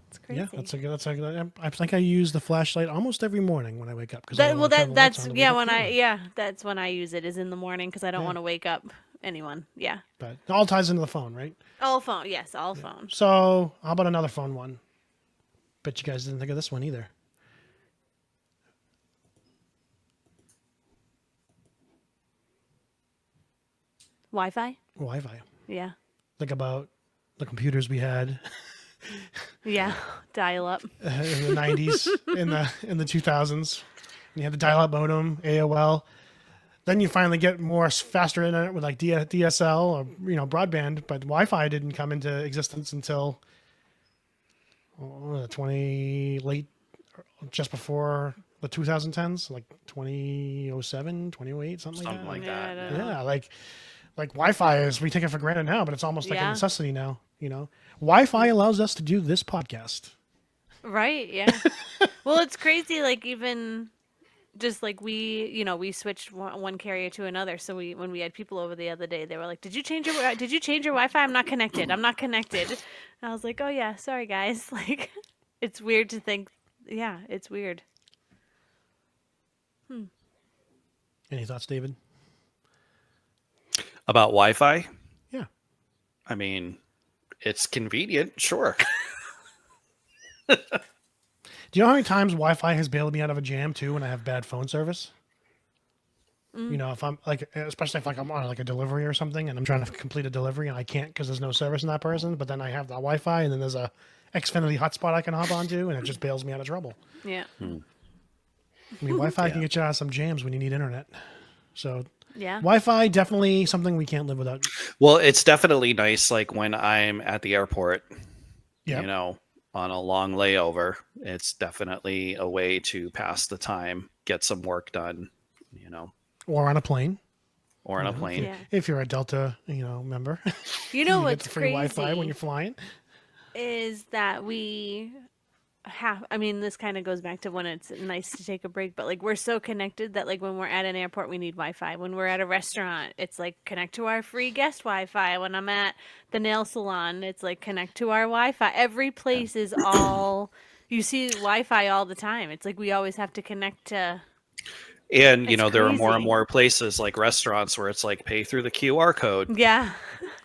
It's crazy. Yeah, that's a good. I think I use the flashlight almost every morning when I wake up because I don't Well, wanna turn the lights that's on to yeah. wake up When Kayla. that's when I use it is in the morning because I don't Yeah. want to wake up anyone. Yeah. But it all ties into the phone, right? All phone. Yes, all phone. So how about another phone one? Bet you guys didn't think of this one either. Wi-Fi. Wi-Fi. Yeah. Think about the computers we had Yeah. Dial up. in the '90s, in the 2000s. You had the dial-up modem, AOL. Then you finally get more faster internet with like DSL or broadband, but Wi-Fi didn't come into existence until 20 just before the 2010s, like 2007, 2008, something like Something that. like Yeah, I that. don't know. Yeah, like Wi-Fi is, we take it for granted now, but it's almost like a Yeah. necessity now. Wi-Fi allows us to do this podcast. Right, yeah. Well, it's crazy, like, even just like we switched one carrier to another. So when we had people over the other day, they were like, did you change your Wi-Fi? I'm not connected. I'm not connected. And I was like, oh yeah, sorry guys. Like, it's weird to think. Yeah, it's weird. Any thoughts, David? About Wi-Fi? Yeah. I mean, it's convenient, sure. Do you know how many times Wi-Fi has bailed me out of a jam too when I have bad phone service? If I'm like, especially if like I'm on like a delivery or something and I'm trying to complete a delivery and I can't because there's no service in that person, but then I have the Wi-Fi and then there's a Xfinity hotspot I can hop onto and it just bails me out of trouble. Yeah. I mean, Wi-Fi can Yeah. get you out of some jams when you need internet. So Yeah. Wi-Fi, definitely something we can't live without. Well, it's definitely nice, like when I'm at the airport, Yeah. on a long layover. It's definitely a way to pass the time, get some work done, Or on a plane. or on a plane. Yeah. If you're a Delta, member. You know you get what's the free crazy Wi-Fi when you're flying. is that we have, I mean, this kind of goes back to when it's nice to take a break, but like we're so connected that like when we're at an airport we need Wi-Fi. When we're at a restaurant, it's like connect to our free guest Wi-Fi. When I'm at the nail salon, it's like connect to our Wi-Fi. Every place is all, you see Wi-Fi all the time. It's like we always have to connect to. And, It's there are more and crazy. more places like restaurants where it's like pay through the QR code. Yeah.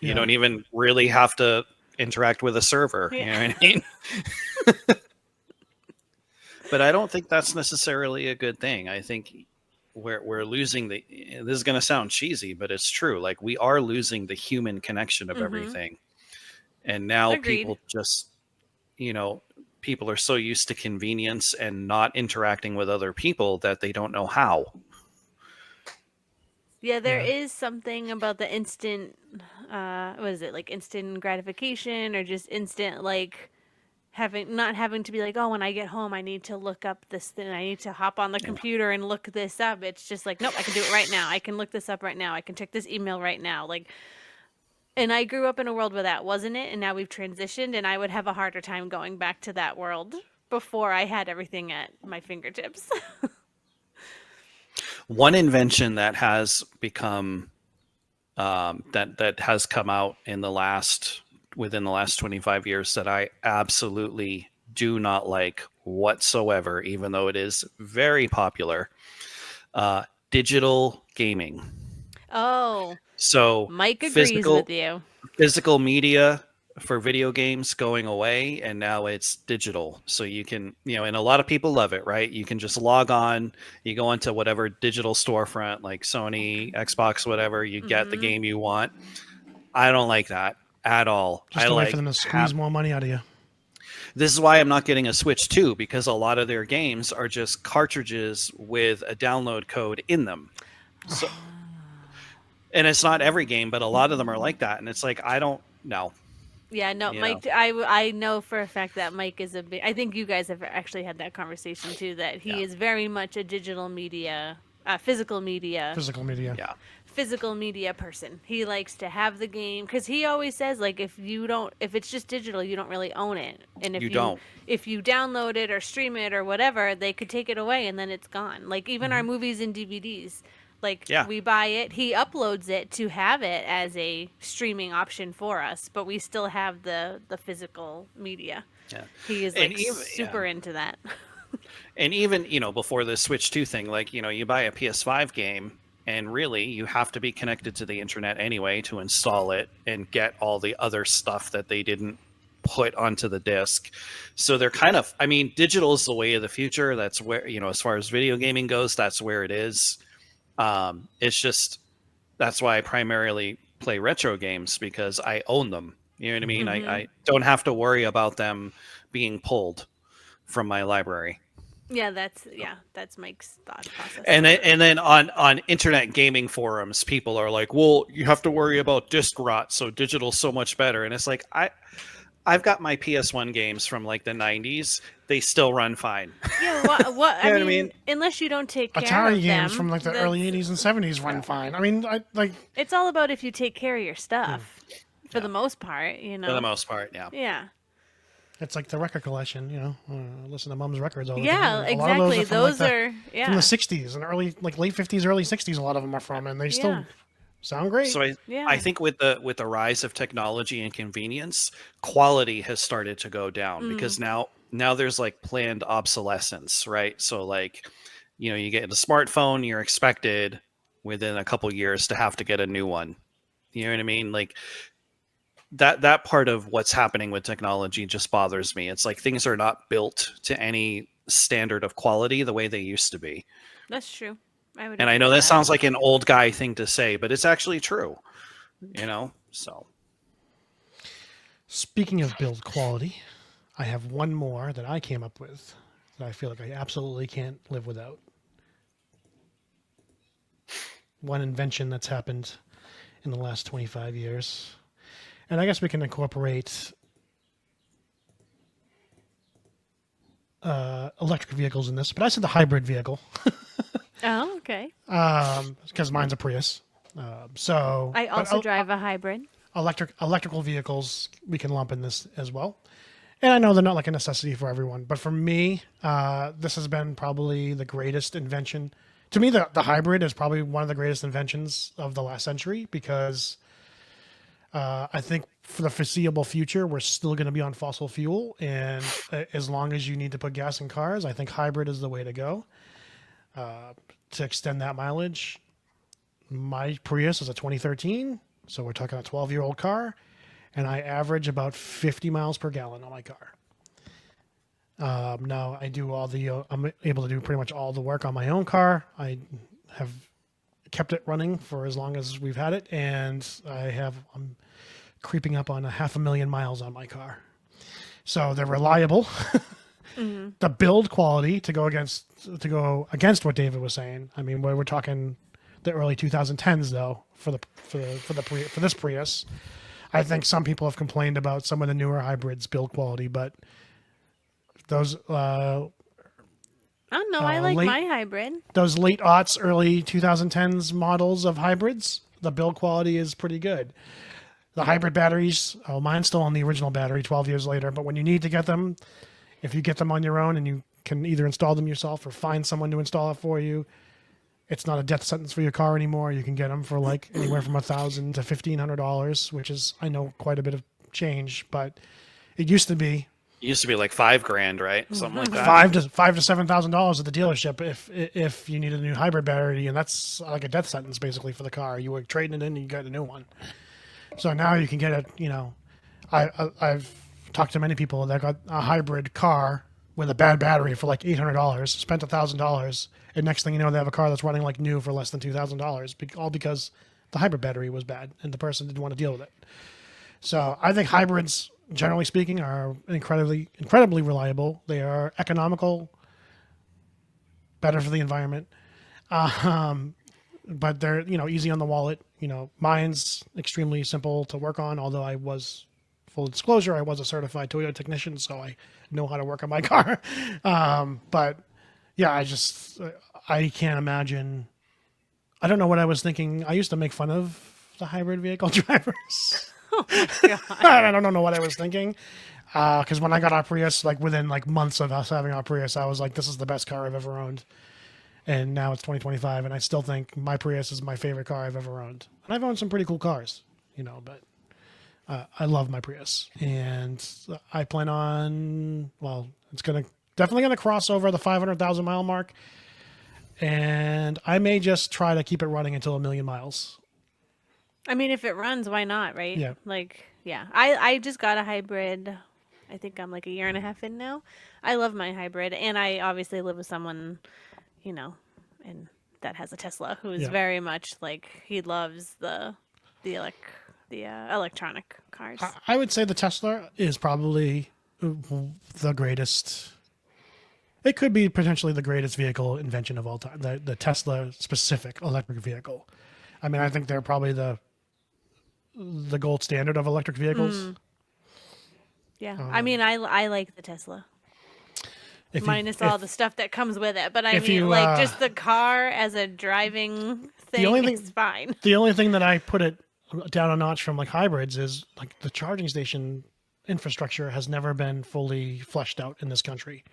You Yeah. don't even really have to interact with a server. You know what I mean? But I don't think that's necessarily a good thing. I think we're losing this is going to sound cheesy, but it's true. Like we are losing the human connection of Mhm. everything. And now Agreed. people just, people are so used to convenience and not interacting with other people that they don't know how. Yeah, there Yeah. is something about the instant, what is it, like instant gratification or just instant, like not having to be like, oh, when I get home, I need to look up this thing. I need to hop on the Yeah. computer and look this up. It's just like, nope, I can do it right now. I can look this up right now. I can check this email right now. Like, and I grew up in a world where that wasn't it. And now we've transitioned, and I would have a harder time going back to that world before I had everything at my fingertips. One invention that has become that has come out in the last within the last 25 years that I absolutely do not like whatsoever, even though it is very popular. Digital gaming. Oh, So Mike agrees with physical you. physical media for video games going away, and now it's digital. So you can, and a lot of people love it, right? You can just log on, you go into whatever digital storefront like Sony, Xbox, whatever, you get the Hmm. game you want. I don't like that at all. I Just a way for like them to squeeze more money out of you. This is why I'm not getting a Switch 2, because a lot of their games are just cartridges with a download code in them. So, and it's not every game, but a lot of them are like that. And it's like, I don't know. Yeah, no, You know, Mike. I know for a fact that Mike is a big. I think you guys have actually had that conversation too. That he Yeah. is very much a digital media, physical media, Physical media. Yeah. physical media person. He likes to have the game because he always says like if it's just digital, you don't really own it, and You don't. if you download it or stream it or whatever, they could take it away and then it's gone. Like even our movies and DVDs. Like Yeah. we buy it, he uploads it to have it as a streaming option for us, but we still have the physical media. Yeah. He is And like even, super into that. And even, before the Switch 2 thing, like, you buy a PS5 game and really you have to be connected to the internet anyway to install it and get all the other stuff that they didn't put onto the disc. So they're kind of, digital is the way of the future. That's where, as far as video gaming goes, that's where it is. It's just, that's why I primarily play retro games, because I own them. You know what I mean? I don't have to worry about them being pulled from my library. Yeah, that's Mike's thought process. And then on internet gaming forums, people are like, "Well, you have to worry about disc rot, so digital's so much better." And it's like, I've got my PS1 games from like the 90s. They still run fine. Yeah, what You know I what I mean, mean? unless you don't take care Atari of games them, from like the early 80s and 70s run fine. I mean, it's all about if you take care of your stuff. For Yeah. the most part, For the most part, yeah. Yeah. it's like the record collection, listen to Mom's records all the Yeah, time. A lot of exactly. those Those are are from the 60s and late 50s, early 60s. A lot of them are from, and they still sound great. So I think with the rise of technology and convenience, quality has started to go down, because now there's like planned obsolescence, right? So like, you get a smartphone, you're expected within a couple years to have to get a new one. You know what I mean? Like that part of what's happening with technology just bothers me. It's like things are not built to any standard of quality the way they used to be. That's true. I would And I agree know with that sounds like an old guy thing to say, but it's actually true. So Speaking of build quality, I have one more that I came up with that I feel like I absolutely can't live without. One invention that's happened in the last 25 years. And I guess we can incorporate electric vehicles in this, but I said the hybrid vehicle Oh, okay. because mine's a Prius. So I but also drive a hybrid. electrical vehicles we can lump in this as well. And I know they're not like a necessity for everyone, but for me, this has been probably the greatest invention. To me, the hybrid is probably one of the greatest inventions of the last century, because I think for the foreseeable future, we're still going to be on fossil fuel. And as long as you need to put gas in cars, I think hybrid is the way to go to extend that mileage. My Prius is a 2013, so we're talking a 12-year-old car, and I average about 50 miles per gallon on my car. Now I do I'm able to do pretty much all the work on my own car. I have kept it running for as long as we've had it, and I'm creeping up on 500,000 miles on my car. So they're reliable. The build quality to go against what David was saying. I mean, we're talking the early 2010s though for this Prius. I think some people have complained about some of the newer hybrids build quality, but those Oh no, I like late- my hybrid. those late aughts, early 2010s models of hybrids, the build quality is pretty good. The hybrid batteries, mine's still on the original battery 12 years later, but when you need to get them, if you get them on your own and you can either install them yourself or find someone to install it for you, it's not a death sentence for your car anymore. You can get them for like anywhere from $1,000 to $1,500, which is, I know, quite a bit of change, but it used to be It used to be like $5,000, right? Something like that. five to $7,000 at the dealership if you need a new hybrid battery, and that's like a death sentence basically for the car. You were trading it in and you got a new one. So now you can get it. I've talked to many people that got a hybrid car with a bad battery for like $800, spent $1,000, and next thing you know, they have a car that's running like new for less than $2,000, all because the hybrid battery was bad and the person didn't want to deal with it. So I think hybrids, generally speaking, are incredibly reliable. They are economical, better for the environment, but they're easy on the wallet. Mine's extremely simple to work on. Although full disclosure, I was a certified Toyota technician, so I know how to work on my car. But yeah, I can't imagine. I don't know what I was thinking. I used to make fun of the hybrid vehicle drivers. I don't know what I was thinking. Because when I got our Prius, like within like months of us having our Prius, I was like, this is the best car I've ever owned. And now it's 2025, and I still think my Prius is my favorite car I've ever owned. And I've owned some pretty cool cars, but I love my Prius. And I plan on, it's definitely going to cross over the 500,000 mile mark. And I may just try to keep it running until 1 million miles. I mean, if it runs, why not, right? Yeah. Yeah. I just got a hybrid. I think I'm like a year and a half in now. I love my hybrid, and I obviously live with someone, and that has a Tesla who is very much like he loves the electronic cars. I would say the Tesla is probably the greatest. It could be potentially the greatest vehicle invention of all time. The Tesla specific electric vehicle. I mean, I think they're probably the gold standard of electric vehicles. Yeah, I mean, I like the Tesla. Minus all the stuff that comes with it, but I mean, just the car as a driving thing is fine. The only thing that I put it down a notch from like hybrids is like the charging station infrastructure has never been fully fleshed out in this country.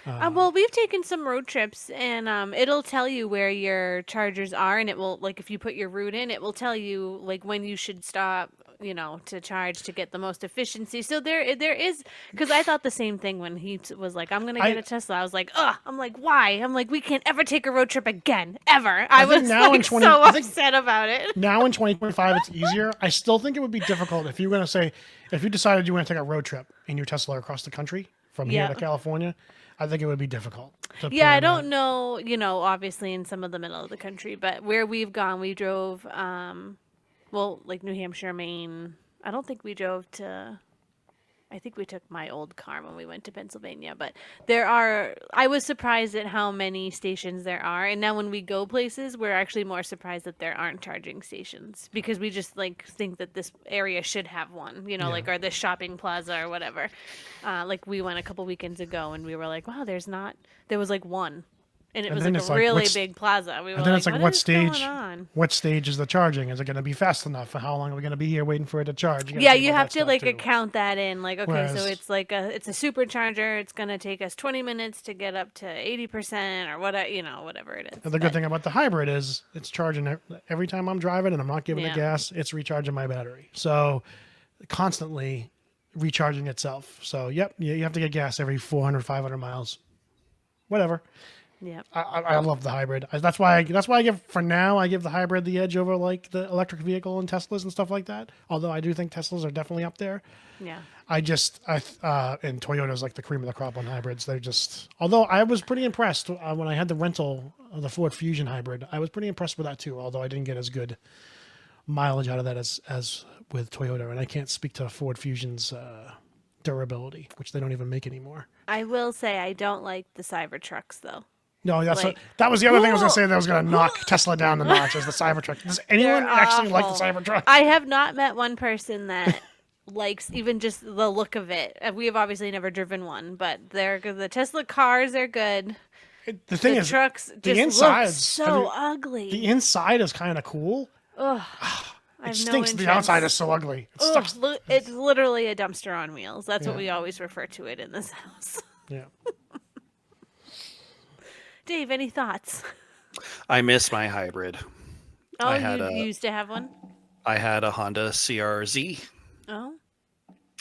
Well, we've taken some road trips, and it'll tell you where your chargers are, and it will, like, if you put your route in, it will tell you like when you should stop, to charge to get the most efficiency. So there is, because I thought the same thing when he was like, "I'm gonna get a Tesla." I was like, "Ugh!" I'm like, "Why?" I'm like, "We can't ever take a road trip again, ever." I was now like in 20 so I think upset about it. Now in 2025, it's easier. I still think it would be difficult if you were going to say, if you decided you want to take a road trip in your Tesla across the country from here to California, I think it would be difficult. Yeah, I don't know, obviously in some of the middle of the country, but where we've gone, we drove, like New Hampshire, Maine. I don't think we drove to, I think we took my old car when we went to Pennsylvania, but I was surprised at how many stations there are. And now when we go places, we're actually more surprised that there aren't charging stations because we just like think that this area should have one, or this shopping plaza or whatever. Like we went a couple weekends ago and we were like, wow, there was like one. And it was like a really big plaza. We were and then it's like, what stage? Going on? What stage is the charging? Is it going to be fast enough? For how long are we going to be here waiting for it to charge? You have to like account that in. Like, okay, so it's like it's a supercharger. It's going to take us 20 minutes to get up to 80% or whatever it is. And the good thing about the hybrid is it's charging every time I'm driving, and I'm not giving it gas. It's recharging my battery, so constantly recharging itself. So you have to get gas every 400, 500 miles, whatever. Yeah, I love the hybrid. That's why I give the hybrid the edge over like the electric vehicle and Teslas and stuff like that. Although I do think Teslas are definitely up there. Yeah. And Toyota's like the cream of the crop on hybrids. They're just, although I was pretty impressed when I had the rental of the Ford Fusion hybrid. I was pretty impressed with that too. Although I didn't get as good mileage out of that as with Toyota, and I can't speak to Ford Fusion's durability, which they don't even make anymore. I will say I don't like the Cybertrucks though. No, Like- that was the other thing I was going to say that was going to knock Tesla down the notch is the Cybertruck. Does anyone They're actually like the awful. Cybertruck? I have not met one person that likes even just the look of it. We have obviously never driven one, but the Tesla cars are good. The thing The is, trucks the just look insides, so ugly. the inside is kind of cool. Ugh, I It have stinks. no The interest. outside is so ugly. It Ugh, sucks. it's literally a dumpster on wheels. That's what Yeah. we always refer to it in this house. Yeah. Dave, any thoughts? I miss my hybrid. Oh, I had you used to have one? I had a Honda CRZ. Oh,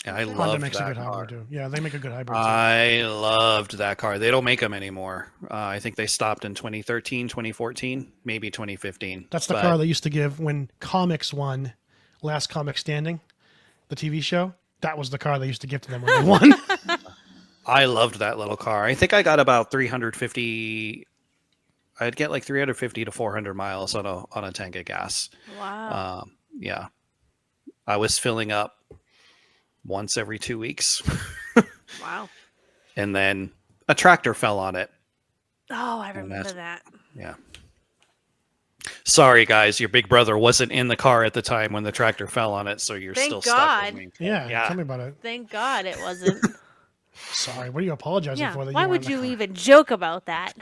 And I Honda loved makes a that good car. hybrid too. Yeah, they make a good hybrid. Too. I loved that car. They don't make them anymore. I think they stopped in 2013, 2014, maybe 2015. That's the But car they used to give when Comics won Last Comic Standing, the TV show. That was the car they used to give to them when they won. I loved that little car. I think I got about 350. I'd get like 350 to 400 miles on a tank of gas. wow. Yeah, I was filling up once every 2 weeks, Wow. and then a tractor fell on it. Oh, I remember that's- that. Yeah. Sorry, guys, your big brother wasn't in the car at the time when the tractor fell on it, so you're Thank still stuck God. with me. Yeah, Yeah. tell me about it. Thank God it wasn't. Sorry, what are you apologizing Yeah. for? That Why you would weren't in you the car? even joke about that?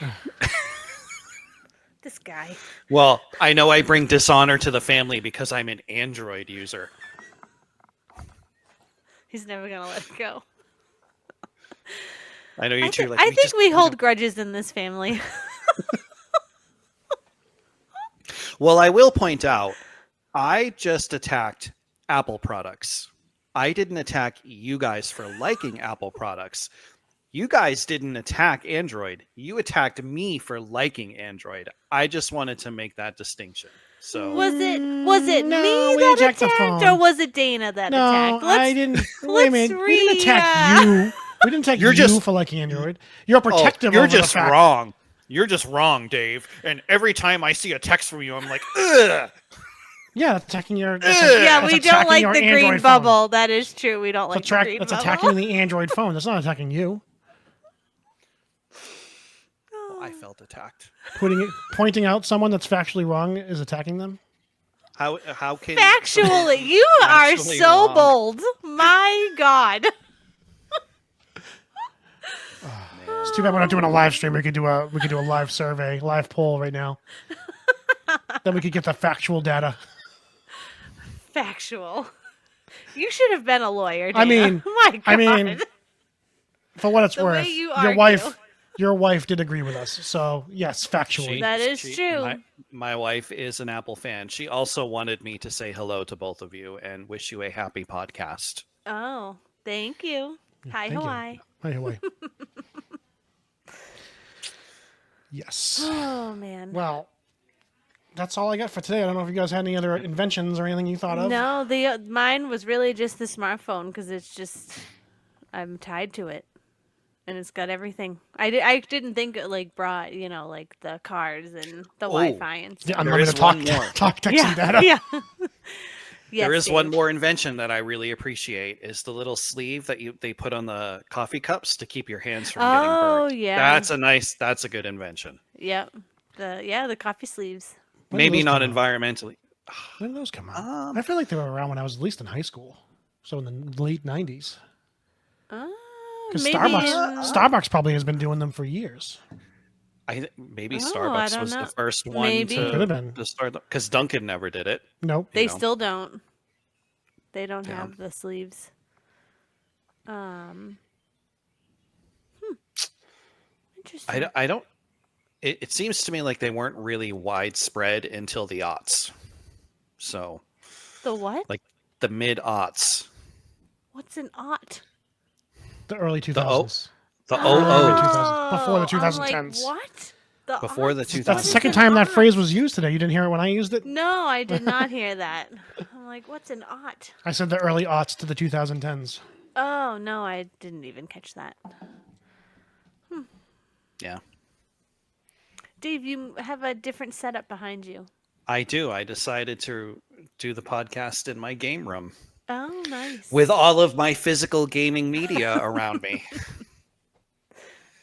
This guy. Well, I know I bring dishonor to the family because I'm an Android user. He's never gonna let it go. I know you two like. I we think just- we hold grudges in this family. Well, I will point out, I just attacked Apple products. I didn't attack you guys for liking Apple products. You guys didn't attack Android. You attacked me for liking Android. I just wanted to make that distinction. So Was it No, me we that attacked the attacked, or phone. was it Dana that No, attacked? I didn't. Wait a let's minute. We didn't attack you. We didn't attack You're you just- for liking Android. You're protective. you're over the just fact- wrong. You're just wrong, Dave. And every time I see a text from you, I'm like, ugh. Yeah, that's attacking your. Yeah, that's we don't attacking like your the green Android phone. bubble. That is true. We don't like the green That's bubble. attacking the Android phone. That's not attacking you. I felt attacked. Pointing out someone that's factually wrong is attacking them. How can Factually, you are Factually so wrong. bold. My God. It's too bad we're not doing a live stream. We could do a live survey, live poll right now. Then we could get the factual data. Factual. You should have been a lawyer, Dana. I mean- My God. I mean, for what it's The way worth, you your argue. wife did agree with us. So yes, factually. That is true. My wife is an Apple fan. She also wanted me to say hello to both of you and wish you a happy podcast. Oh, thank you. Hi, thank you. Hawaii. Hi, Hawaii. Yes. Oh, man. Well, that's all I got for today. I don't know if you guys had any other inventions or anything you thought of. No, mine was really just the smartphone because it's just I'm tied to it, and it's got everything. I didn't think it like brought like the cars and the Wi-Fi and The stuff. unlimited is one talk, more. talk, text, and data. Yeah. Yes, There is one Dave. more invention that I really appreciate is the little sleeve that they put on the coffee cups to keep your hands from getting Oh, burnt. yeah. That's a good invention. Yep. The coffee sleeves. When did Maybe those not come out? environmentally. When did those come out? Um, I feel like they were around when I was at least in high school. So in the late 90s. Because Maybe Starbucks probably has been doing them for years. Maybe Oh, I Starbucks don't was know. the first one Maybe. Could have been. to start because Dunkin' never did it. Nope. They know. still don't. They don't Yeah. have the sleeves. Interesting. I don't. It seems to me like they weren't really widespread until the aughts. So The what? like the mid aughts, What's an aught? The early 2000s. the Oh, oh 2000s. Before the I'm like, 2010s. what? Before the aughts? 2000s. That's What the is second an time that aught? phrase was used today. You didn't hear it when I used it? No, I did not hear that. I'm like, what's an aught? I said the early aughts to the 2010s. Oh, no, I didn't even catch that. yeah. Dave, you have a different setup behind you. I do. I decided to do the podcast in my game room. Oh, nice. with all of my physical gaming media around me.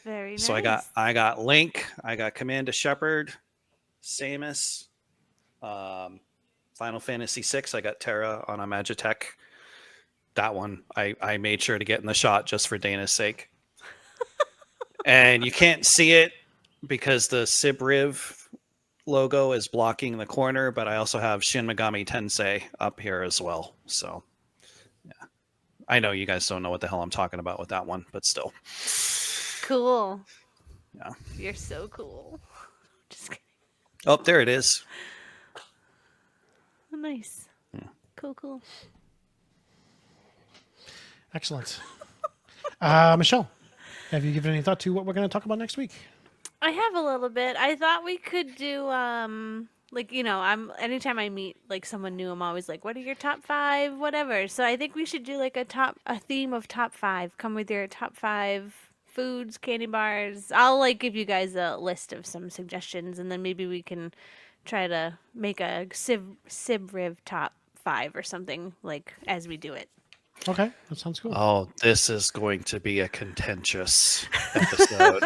Very nice. So I got Link, I got Commander Shepard, Samus, Final Fantasy VI. I got Terra on a Magitech. That one I made sure to get in the shot just for Dana's sake. And you can't see it because the Sibriv logo is blocking the corner, but I also have Shin Megami Tensei up here as well. So yeah, I know you guys don't know what the hell I'm talking about with that one, but still. Cool. Yeah. You're so cool. Just kidding. Oh, there it is. Oh, nice. Yeah. Cool. Excellent. Michelle, have you given any thought to what we're going to talk about next week? I have a little bit. I thought we could do like, you know, anytime I meet like someone new, I'm always like, what are your top 5, whatever. So I think we should do like a theme of top 5. Come with your top 5 foods, candy bars. I'll like give you guys a list of some suggestions, and then maybe we can try to make a Sibriv top 5 or something like as we do it. Okay, that sounds cool. Oh, this is going to be a contentious episode.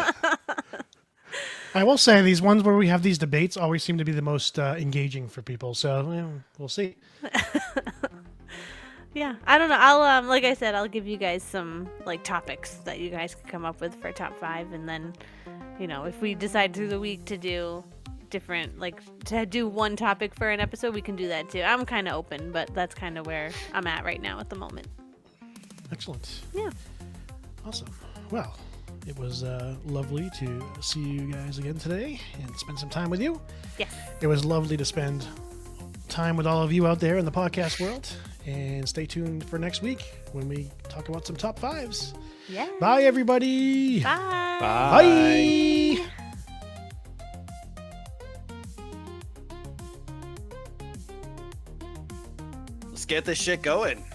I will say these ones where we have these debates always seem to be the most engaging for people. So we'll see. Yeah, I don't know. I'll like I said, I'll give you guys some like topics that you guys can come up with for top 5, and then, you know, if we decide through the week to do different, like to do one topic for an episode, we can do that too. I'm kind of open, but that's kind of where I'm at right now at the moment. Excellent. Yeah. Awesome. Well, it was lovely to see you guys again today and spend some time with you. Yes. It was lovely to spend time with all of you out there in the podcast world. And stay tuned for next week when we talk about some top 5s. Yeah. Bye, everybody. Bye. Bye. Let's get this shit going.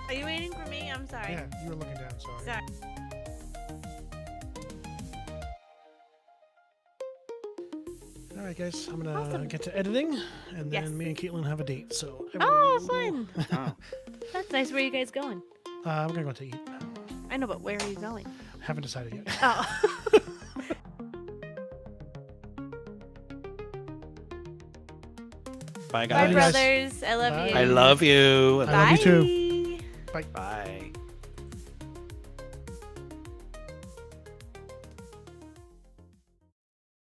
Are you waiting for me? I'm sorry. Yeah, you were looking down. Sorry. Sorry. All right, guys. I'm gonna Awesome. get to editing, and then Yes. me and Caitlin have a date. So. Oh, fun. Oh. That's nice. Where are you guys going? We're gonna go to eat. I know, but where are you going? Haven't decided yet. Oh. Bye, Bye, guys. you guys. brothers. I love Bye. you. I love you. I love you too. Bye. Bye.